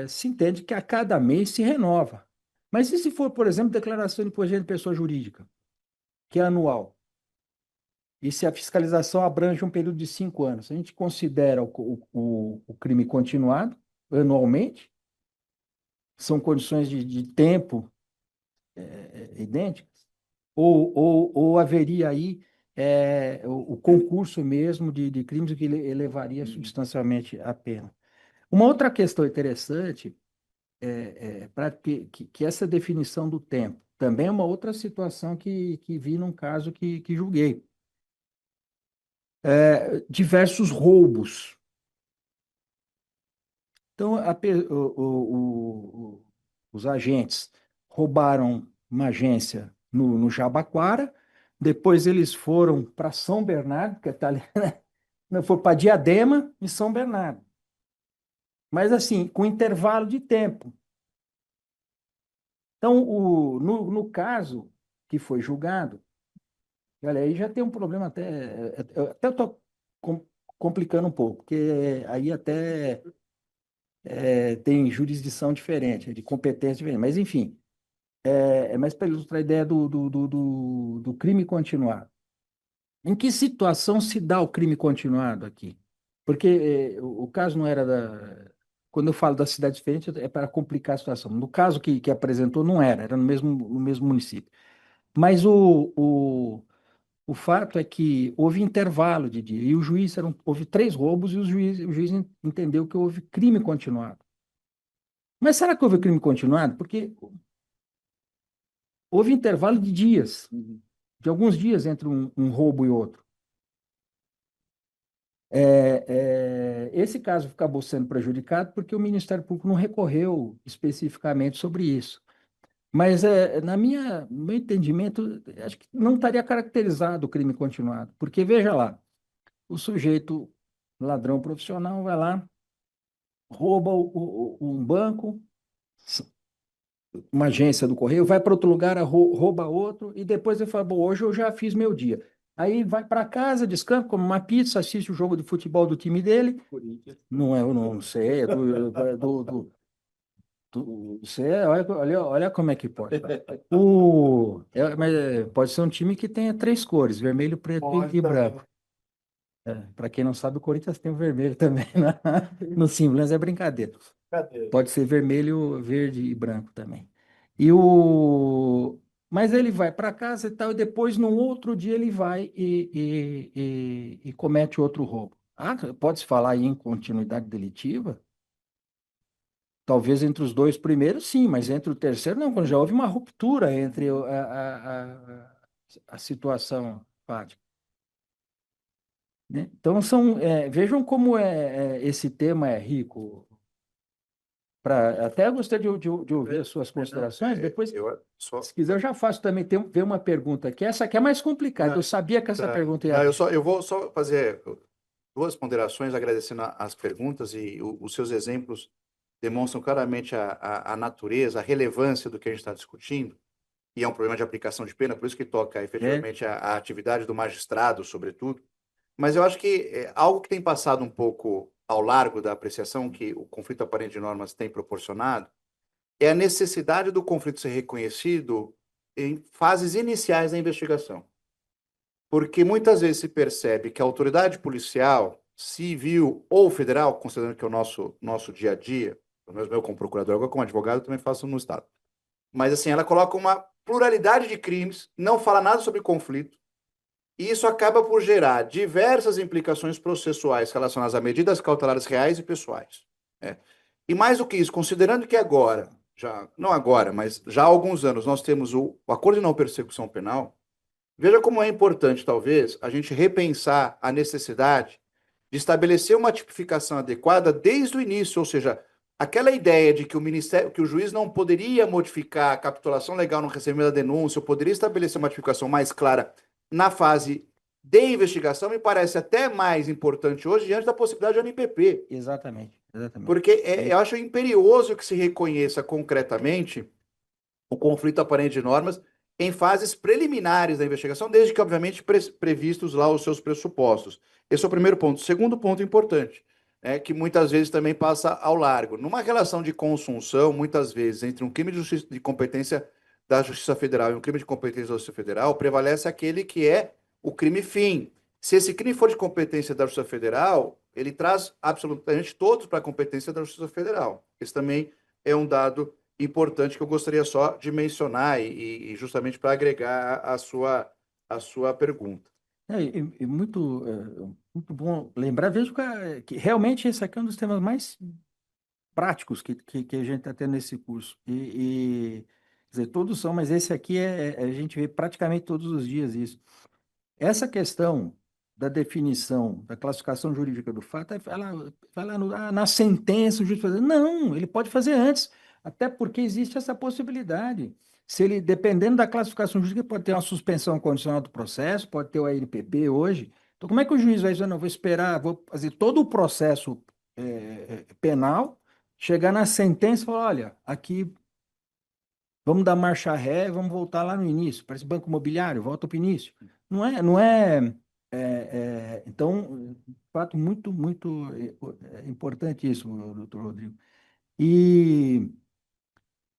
se entende que a cada mês se renova. Mas e se for, por exemplo, declaração de imposto de pessoa jurídica, que é anual? E se a fiscalização abrange um período de 5 anos? A gente considera o crime continuado anualmente? São condições de tempo idênticas? Ou haveria aí o concurso mesmo de crimes que elevaria substancialmente a pena? Uma outra questão interessante para que essa definição do tempo também é uma outra situação que vi num caso que julguei. Diversos roubos. Então, os agentes roubaram uma agência no Jabaquara, depois eles foram para São Bernardo, que está ali, né? Foram para Diadema e São Bernardo. Mas, assim, com intervalo de tempo. Então, no caso que foi julgado, olha, aí já tem um problema até estou complicando um pouco, porque aí até tem jurisdição diferente, de competência diferente, mas enfim, mais para ilustrar a ideia do crime continuado. Em que situação se dá o crime continuado aqui? Porque o caso não era da. Quando eu falo da cidade diferente, é para complicar a situação. No caso que apresentou, não era no mesmo município. Mas o fato é que houve intervalo de dia, e o juiz houve 3 roubos, e o juiz entendeu que houve crime continuado. Mas será que houve crime continuado? Porque houve intervalo de dias, de alguns dias entre um roubo e outro. Esse caso acabou sendo prejudicado porque o Ministério Público não recorreu especificamente sobre isso. Mas, no meu entendimento, acho que não estaria caracterizado o crime continuado. Porque, veja lá, o sujeito, ladrão profissional, vai lá, rouba um banco, uma agência do correio, vai para outro lugar, rouba outro, e depois ele fala, bom, hoje eu já fiz meu dia. Aí vai para casa, descansa, come uma pizza, assiste o jogo de futebol do time dele. Não é, eu não sei, olha como é que pode. Mas pode ser um time que tenha 3 cores, vermelho, preto e branco. Para quem não sabe, o Corinthians tem o vermelho também no símbolo, mas é brincadeira. Pode ser vermelho, verde e branco também. Mas ele vai para casa e tal, e depois, no outro dia, ele vai e comete outro roubo. Pode-se falar aí em continuidade delitiva? Talvez entre os 2 primeiros, sim, mas entre o terceiro, não, quando já houve uma ruptura entre a situação fática. Né? Então, vejam como esse tema é rico. Até gostaria de ouvir as suas considerações. Depois, se quiser, eu já faço também. Ver uma pergunta aqui. Essa aqui é mais complicada. Eu sabia que essa pergunta ia. Eu vou só fazer 2 ponderações, agradecendo as perguntas, e os seus exemplos demonstram claramente a natureza, a relevância do que a gente está discutindo, e é um problema de aplicação de pena, por isso que toca efetivamente a atividade do magistrado, sobretudo. Mas eu acho que algo que tem passado um pouco ao largo da apreciação que o conflito aparente de normas tem proporcionado é a necessidade do conflito ser reconhecido em fases iniciais da investigação. Porque muitas vezes se percebe que a autoridade policial, civil ou federal, considerando que é o nosso dia a dia, pelo menos eu como procurador, agora como advogado também faço no Estado, mas assim, ela coloca uma pluralidade de crimes, não fala nada sobre conflito, e isso acaba por gerar diversas implicações processuais relacionadas a medidas cautelares reais e pessoais. E mais do que isso, considerando que agora, não agora, mas já há alguns anos, nós temos o Acordo de Não Persecução Penal, veja como é importante, talvez, a gente repensar a necessidade de estabelecer uma tipificação adequada desde o início, ou seja, aquela ideia de que o Ministério, que o juiz não poderia modificar a capitulação legal no recebimento da denúncia, ou poderia estabelecer uma tipificação mais clara na fase de investigação, me parece até mais importante hoje diante da possibilidade do NPP. Exatamente, exatamente. Porque eu acho imperioso que se reconheça concretamente o conflito aparente de normas em fases preliminares da investigação, desde que, obviamente, previstos lá os seus pressupostos. Esse é o primeiro ponto. O segundo ponto importante, que muitas vezes também passa ao largo. Numa relação de consunção, muitas vezes, entre um crime de competência da Justiça Federal e um crime de competência da Justiça Federal, prevalece aquele que é o crime fim. Se esse crime for de competência da Justiça Federal, ele traz absolutamente todos para a competência da Justiça Federal. Esse também é um dado importante que eu gostaria só de mencionar e justamente para agregar a sua pergunta. E muito, muito bom lembrar, vejo que realmente esse aqui é um dos temas mais práticos que a gente está tendo nesse curso. Quer dizer, todos são, mas esse aqui a gente vê praticamente todos os dias isso. Essa questão da definição, da classificação jurídica do fato, vai lá na sentença, o juiz fazer. Não, ele pode fazer antes, até porque existe essa possibilidade. Se ele, dependendo da classificação jurídica, pode ter uma suspensão condicional do processo, pode ter o ANPP hoje. Então, como é que o juiz vai dizer, não, vou esperar, vou fazer todo o processo penal, chegar na sentença e falar, olha, aqui vamos dar marcha ré, vamos voltar lá no início. Parece banco imobiliário, volta para o início. Então, de fato, muito, muito importante isso, doutor Rodrigo. E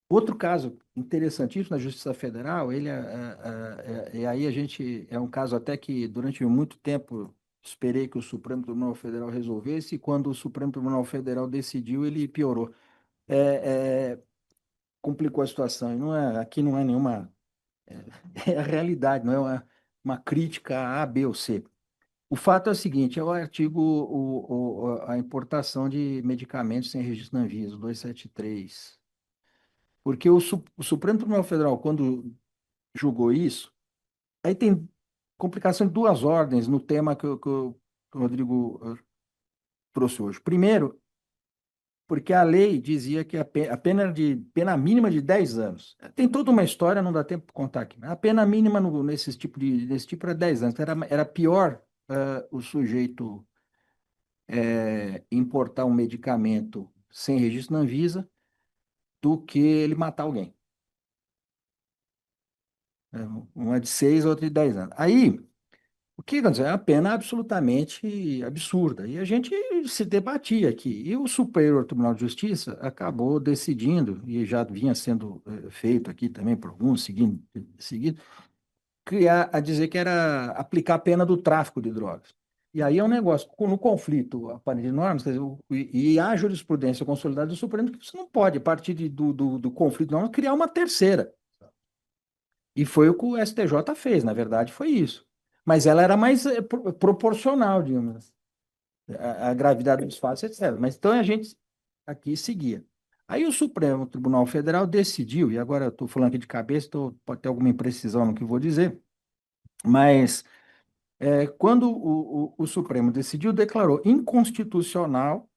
outro caso interessantíssimo na Justiça Federal, e aí a gente, é um caso até que durante muito tempo esperei que o Supremo Tribunal Federal resolvesse, e quando o Supremo Tribunal Federal decidiu, ele piorou. Complicou a situação. E aqui não é nenhuma. É a realidade, não é uma crítica a A, B ou C. O fato é o seguinte: é o artigo, a importação de medicamentos sem registro na Anvisa, 273. Porque o Supremo Tribunal Federal, quando julgou isso, aí tem complicação de duas ordens no tema que o Rodrigo trouxe hoje. Primeiro, porque a lei dizia que a pena era de pena mínima de 10 anos. Tem toda uma história, não dá tempo para contar aqui. A pena mínima nesse tipo era 10 anos. Era pior o sujeito importar um medicamento sem registro na Anvisa do que ele matar alguém. Uma de 6, outra de 10 anos. Aí, o que aconteceu? É uma pena absolutamente absurda. E a gente se debatia aqui. E o Superior Tribunal de Justiça acabou decidindo, e já vinha sendo feito aqui também por alguns, seguindo, criar, a dizer que era aplicar a pena do tráfico de drogas. E aí é um negócio, no conflito aparente de normas, quer dizer, e a jurisprudência consolidada do Supremo, que você não pode, a partir do conflito de normas, criar uma terceira. E foi o que o STJ fez, na verdade, foi isso. Mas ela era mais proporcional, digamos assim, a gravidade dos fatos, etc. Mas então a gente aqui seguia. Aí o Supremo Tribunal Federal decidiu, e agora eu estou falando aqui de cabeça, pode ter alguma imprecisão no que eu vou dizer, mas quando o Supremo decidiu, declarou inconstitucional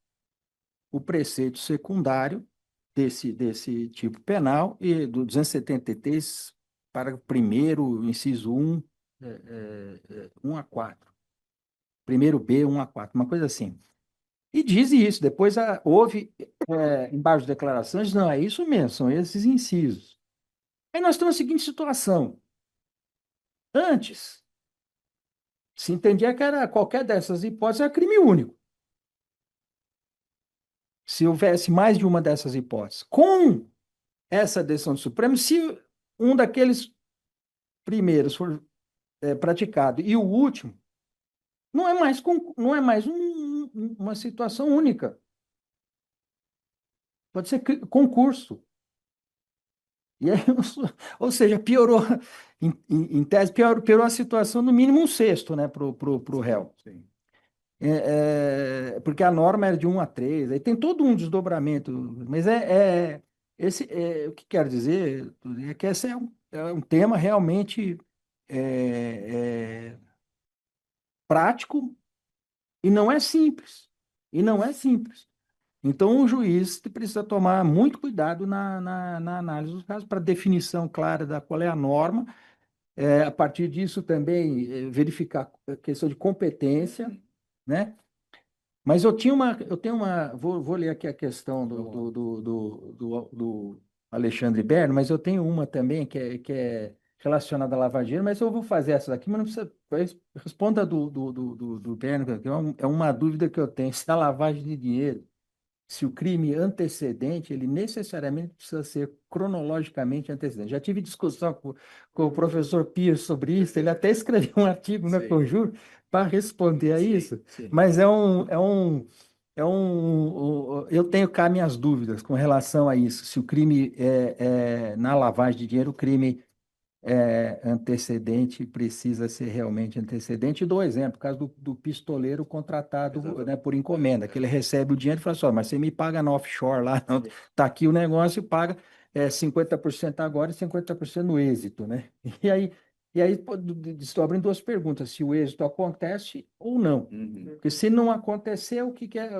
o preceito secundário desse tipo penal, e do 273, parágrafo 1º, inciso 1, 1 a 4. Primeiro B, 1 a 4, uma coisa assim. E diz isso, depois houve, embaixo de declarações, não, é isso mesmo, são esses incisos. Aí nós temos a seguinte situação. Antes, se entendia que era qualquer dessas hipóteses era crime único. Se houvesse mais de uma dessas hipóteses. Com essa decisão do Supremo, se um daqueles primeiros for praticado e o último, não é mais uma situação única. Pode ser concurso. E aí, ou seja, piorou, em tese, piorou a situação, no mínimo um sexto, né, pro réu. Sim. Porque a norma era de 1 a 3, aí tem todo um desdobramento, mas o que quero dizer é que esse é um tema realmente é, é, prático e não é simples. E não é simples. Então, o juiz precisa tomar muito cuidado na análise dos casos, para definição clara da qual é a norma. A partir disso, também verificar a questão de competência, né? Mas eu tenho uma, vou ler aqui a questão do Alexandre Berno, mas eu tenho uma também que é relacionada à Lava Jato, mas eu vou fazer essa daqui, mas não precisa, responda do Berno, que é uma dúvida que eu tenho, se a lavagem de dinheiro, se o crime antecedente, ele necessariamente precisa ser cronologicamente antecedente. Já tive discussão com o professor Pierce sobre isso, ele até escreveu um artigo na Sim. Conjur para responder a isso, Sim. mas eu tenho cá minhas dúvidas com relação a isso, se o crime, na lavagem de dinheiro, o crime antecedente precisa ser realmente antecedente. E dou exemplo, o caso do pistoleiro contratado, né, por encomenda, que ele recebe o dinheiro e fala assim, ó, mas você me paga no offshore lá, não, tá aqui o negócio e paga 50% agora e 50% no êxito, né? E aí pô, desdobrem duas perguntas, se o êxito acontece ou não. Uhum. Porque se não aconteceu,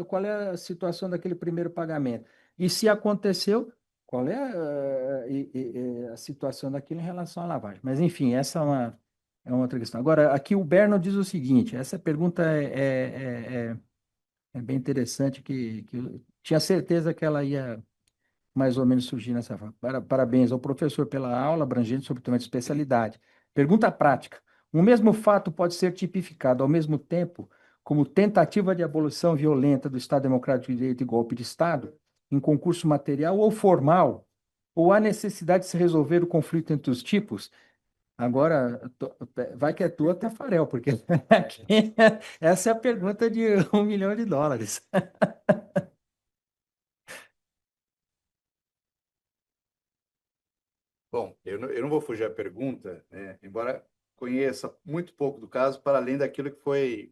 qual é a situação daquele primeiro pagamento? E se aconteceu, qual é a situação daquilo em relação à lavagem? Mas, enfim, essa é uma outra questão. Agora, aqui o Berno diz o seguinte: essa pergunta é bem interessante, que eu tinha certeza que ela ia mais ou menos surgir nessa forma. Parabéns ao professor pela aula abrangente sobre o tema de especialidade. Pergunta prática: o mesmo fato pode ser tipificado ao mesmo tempo como tentativa de abolição violenta do Estado Democrático de Direito e golpe de Estado, em concurso material ou formal, ou há necessidade de se resolver o conflito entre os tipos? Agora, vai que é tua, Tafarel, porque essa é a pergunta de US$ 1 milhão. Bom, eu não vou fugir à pergunta, né? Embora conheça muito pouco do caso, para além daquilo que foi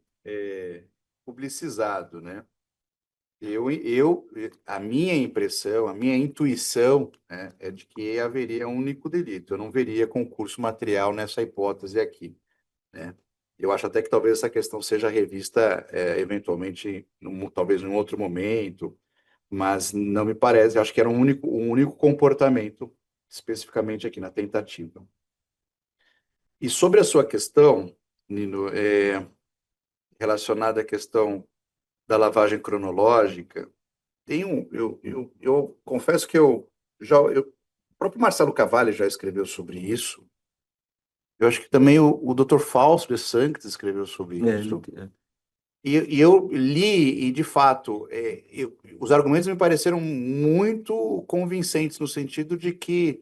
publicizado, né? A minha impressão, a minha intuição, né, é de que haveria um único delito. Eu não veria concurso material nessa hipótese aqui, né? Eu acho até que talvez essa questão seja revista eventualmente, talvez em um outro momento, mas não me parece. Acho que era um único comportamento, especificamente aqui na tentativa. E sobre a sua questão, Nino, relacionada à questão da lavagem cronológica, eu confesso que o próprio Marcelo Cavalli já escreveu sobre isso. Eu acho que também o Dr. Fausto de Sanctis escreveu sobre isso. E eu li, e de fato, os argumentos me pareceram muito convincentes, no sentido de que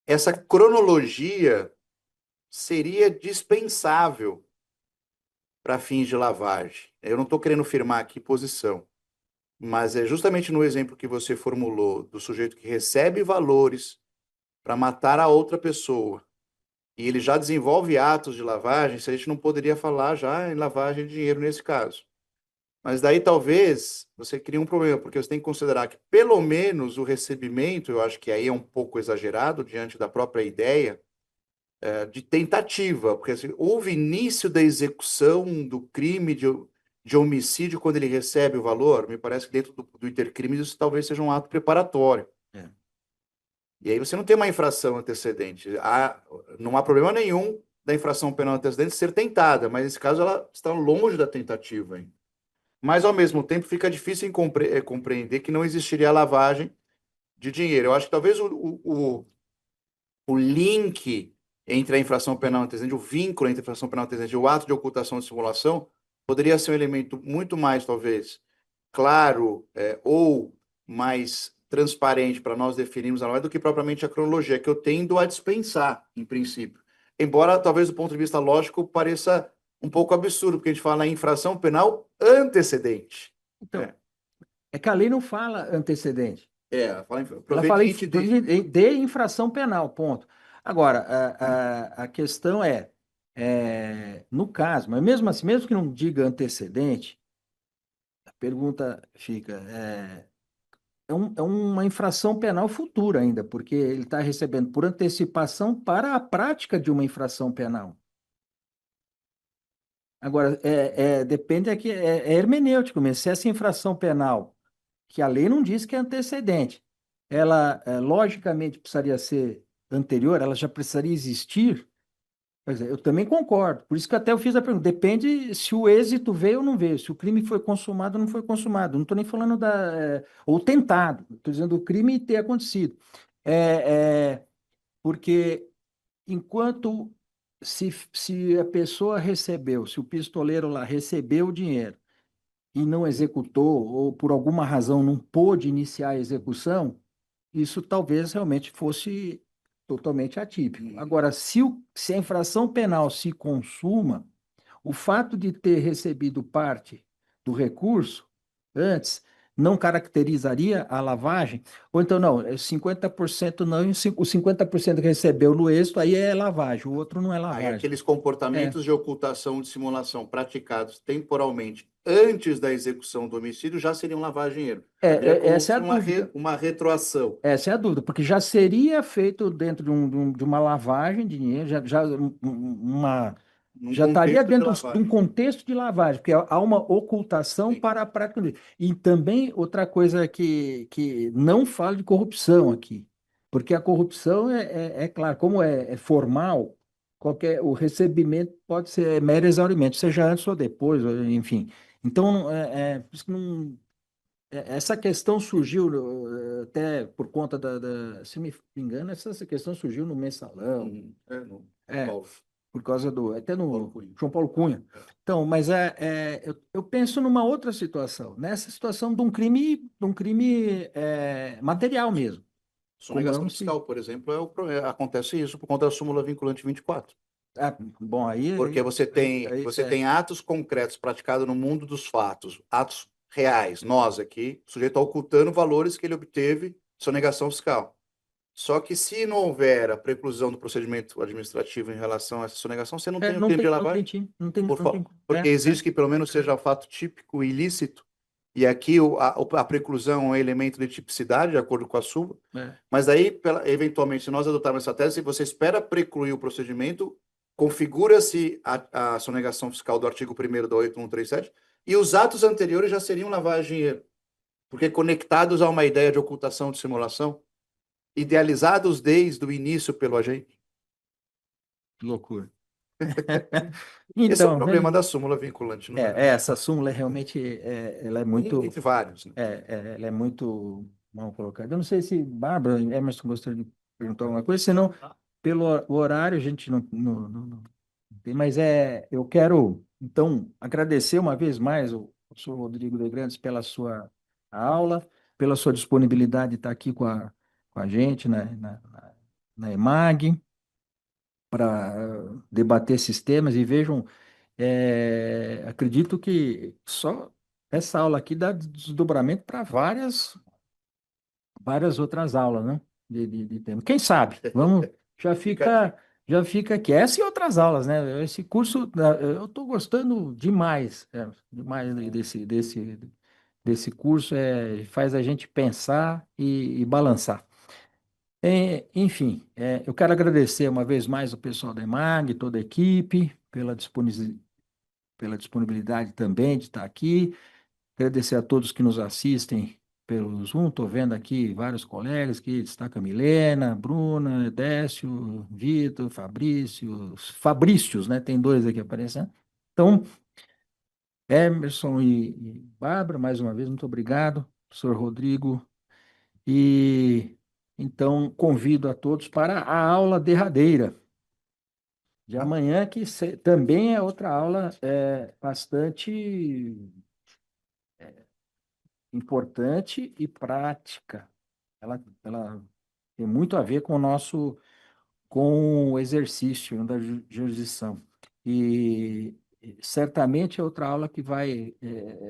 essa cronologia seria dispensável para fins de lavagem. Eu não estou querendo firmar aqui posição, mas é justamente no exemplo que você formulou do sujeito que recebe valores para matar a outra pessoa e ele já desenvolve atos de lavagem, se a gente não poderia falar já em lavagem de dinheiro nesse caso. Mas daí talvez você crie um problema, porque você tem que considerar que pelo menos o recebimento, eu acho que aí é um pouco exagerado diante da própria ideia de tentativa, porque assim, houve início da execução do crime de homicídio quando ele recebe o valor, me parece que dentro do intercrime isso talvez seja um ato preparatório. E aí você não tem uma infração antecedente. Não há problema nenhum da infração penal antecedente ser tentada, mas nesse caso ela está longe da tentativa ainda. Mas, ao mesmo tempo, fica difícil compreender que não existiria lavagem de dinheiro. Eu acho que talvez o link entre a infração penal antecedente, o vínculo entre a infração penal antecedente e o ato de ocultação de simulação poderia ser um elemento muito mais, talvez, claro ou mais transparente para nós definirmos a lavagem do que propriamente a cronologia, que eu tendo a dispensar, em princípio. Embora, talvez, do ponto de vista lógico, pareça um pouco absurdo, porque a gente fala em infração penal antecedente. Então, é que a lei não fala antecedente. Ela fala Ela fala proveniente de infração penal, ponto. Agora, a questão no caso, mas mesmo assim, mesmo que não diga antecedente, a pergunta fica, é uma infração penal futura ainda, porque ele está recebendo por antecipação para a prática de uma infração penal. Agora, depende aqui, é hermenêutico mesmo, se essa infração penal que a lei não diz que é antecedente. Ela, logicamente, precisaria ser anterior, ela já precisaria existir. Pois é, eu também concordo. Por isso que até eu fiz a pergunta. Depende se o êxito veio ou não veio, se o crime foi consumado ou não foi consumado. Não estou nem falando ou tentado. Estou dizendo o crime ter acontecido. Porque enquanto se a pessoa recebeu, se o pistoleiro lá recebeu o dinheiro e não executou, ou por alguma razão não pôde iniciar a execução, isso talvez realmente fosse totalmente atípico. Agora, se a infração penal se consuma, o fato de ter recebido parte do recurso antes não caracterizaria a lavagem? Ou então, não, 50% não, e o 50% que recebeu no êxito, aí é lavagem, o outro não é Aí lavagem. aqueles É, comportamentos de ocultação de simulação praticados temporalmente antes da execução do homicídio já seriam lavagem de dinheiro. Seria como essa é se a dúvida. uma retroação. Essa é a dúvida, porque já seria feito dentro de uma lavagem de dinheiro, Num já estaria contexto de dentro de um lavagem. contexto de lavagem, porque há uma ocultação Sim. para a prática do crime. E também outra coisa que não fala de corrupção aqui, porque a corrupção é claro, como é formal, o recebimento pode ser mero exaurimento, seja antes ou depois, enfim. Então, por isso que não. Essa questão surgiu até por conta se me engano, essa questão surgiu no Mensalão, No é, Paulo. por causa até Paulo no Cunha. João Paulo Cunha. Então, mas eu penso numa outra situação, nessa situação de um crime material mesmo, como é Sonegação se, fiscal, por exemplo, acontece isso por conta da súmula vinculante 24. bom, Porque aí, você tem atos concretos praticados no mundo dos fatos, atos reais, nós aqui, o sujeito está ocultando valores que ele obteve de sonegação fiscal. Só que se não houver a preclusão do procedimento administrativo em relação a essa sonegação, você não tem o não crime de tem, não tem lavagem. time, não tem, Porque exige que pelo menos seja fato típico e ilícito. E aqui a preclusão é um elemento de tipicidade, de acordo com a súmula. é. Mas aí, eventualmente, se nós adotarmos essa tese, você espera precluir o procedimento, configura-se a sonegação fiscal do artigo 1º da 8137, e os atos anteriores já seriam lavagem de dinheiro, porque conectados a uma ideia de ocultação de simulação, idealizados desde o início pelo agente. Que loucura. Esse é o Então, problema da súmula vinculante número 1. essa súmula realmente ela é muito. Entre vários, né? Ela é muito mal colocada. Eu não sei se Bárbara, Emerson gostaria de perguntar alguma coisa, senão, pelo o horário, a gente não tem. Mas eu quero, então, agradecer uma vez mais o professor Rodrigo de Grandes pela sua aula, pela sua disponibilidade de estar aqui com a gente na EMAG, para debater esses temas. E vejam, acredito que só essa aula aqui dá desdobramento para várias outras aulas, né? De tema. Quem sabe? Vamos, já fica aqui. Essa e outras aulas, né? Esse curso, eu estou gostando demais, demais desse curso, faz a gente pensar e balançar. Enfim, eu quero agradecer uma vez mais o pessoal da EMAG, toda a equipe, pela disponibilidade também de estar aqui. Agradecer a todos que nos assistem pelo Zoom. Estou vendo aqui vários colegas que destaca a Milena, Bruna, Décio, Vitor, Fabrícios, né? Tem dois aqui aparecendo. Então, Emerson e Bárbara, mais uma vez, muito obrigado, professor Rodrigo. E então convido a todos para a aula derradeira de amanhã, que também é outra aula bastante importante e prática. Ela tem muito a ver com com o exercício da jurisdição. E certamente é outra aula que vai.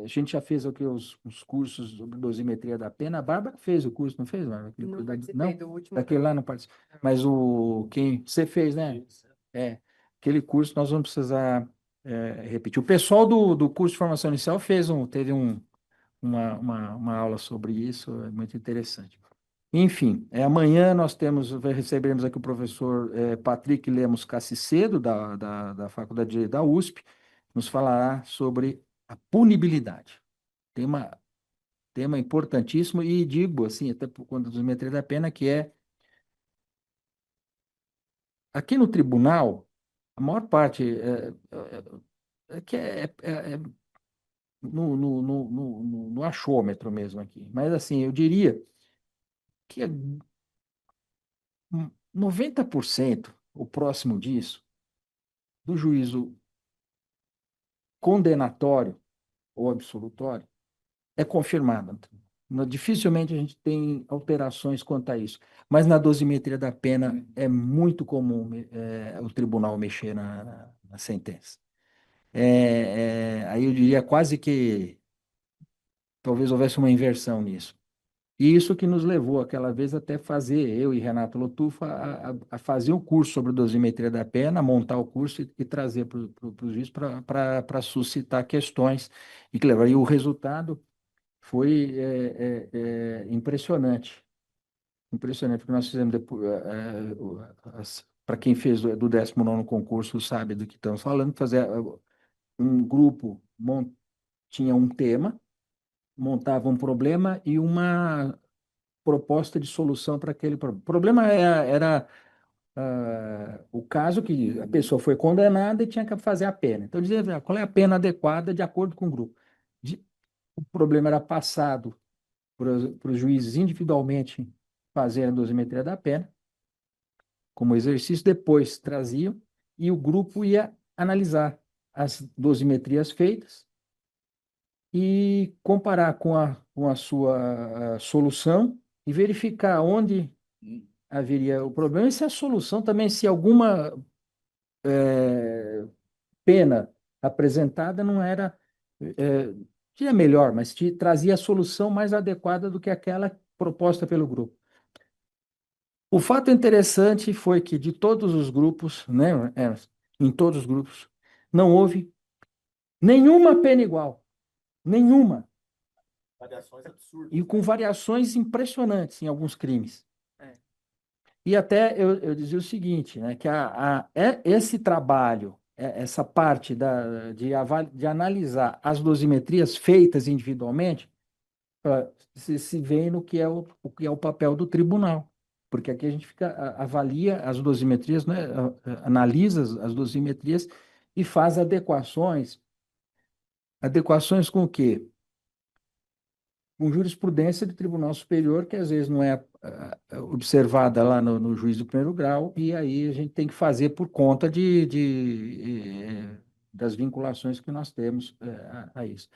A gente já fez aqui os cursos sobre dosimetria da pena. A Bárbara fez o curso, não fez, Bárbara? Não Não? participei do último. Daquele lá não participou. Mas quem você fez, né? Aquele curso nós vamos precisar repetir. O pessoal do curso de formação inicial teve uma aula sobre isso, é muito interessante. Enfim, amanhã receberemos aqui o professor Patrick Lemos Cassicedo, da Faculdade de Direito da USP, nos falará sobre a punibilidade. Tema tema importantíssimo, e digo assim, até por conta da dosimetria da pena, que é aqui no tribunal, a maior parte é no achômetro mesmo aqui. Mas assim, eu diria que 90% ou próximo disso, do juízo condenatório ou absolutório, é confirmada. Dificilmente a gente tem alterações quanto a isso. Mas na dosimetria da pena é muito comum o tribunal mexer na sentença. Aí eu diria quase que talvez houvesse uma inversão nisso. E isso que nos levou aquela vez até fazer, eu e Renato Lotufa, a fazer o curso sobre dosimetria da pena, montar o curso e trazer para o juiz para suscitar questões. E o resultado foi impressionante. Impressionante, porque nós fizemos depois, para quem fez do 19º concurso sabe do que estamos falando, fazer um grupo tinha um tema, montava um problema e uma proposta de solução para aquele problema. O problema era o caso que a pessoa foi condenada e tinha que fazer a pena. Então, dizia qual é a pena adequada de acordo com o grupo. O problema era passado para os juízes individualmente fazerem a dosimetria da pena, como exercício, depois traziam e o grupo ia analisar as dosimetrias feitas e comparar com a sua solução e verificar onde haveria o problema e se a solução também, se alguma pena apresentada não era, tinha melhor, mas trazia a solução mais adequada do que aquela proposta pelo grupo. O fato interessante foi que de todos os grupos, né, em todos os grupos, não houve nenhuma pena igual, nenhuma, Variações absurdas. e com variações impressionantes em alguns crimes. E até eu dizia o seguinte, né, que esse trabalho, essa parte de analisar as dosimetrias feitas individualmente, se vê no que o que é o papel do tribunal. Porque aqui a gente avalia as dosimetrias, né, analisa as dosimetrias e faz adequações. Adequações com o quê? Com jurisprudência do Tribunal Superior, que às vezes não é observada lá no juiz do primeiro grau, e aí a gente tem que fazer por conta das vinculações que nós temos a isso.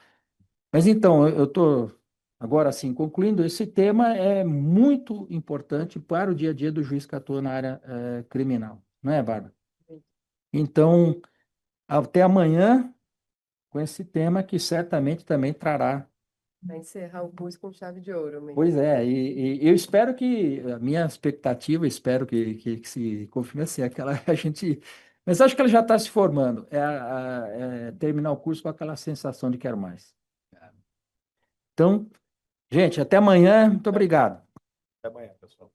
Mas então, eu estou, agora sim, concluindo, esse tema é muito importante para o dia a dia do juiz que atua na área criminal, não é, Bárbara? Então, até amanhã com esse tema que certamente também trará. Vai encerrar o curso com chave de ouro mesmo. Pois é, e eu espero que, a minha expectativa, espero que se confirme assim, aquela a gente. Mas acho que ela já está se formando, terminar o curso com aquela sensação de quero mais. Então, gente, até amanhã, muito obrigado. Até amanhã, pessoal.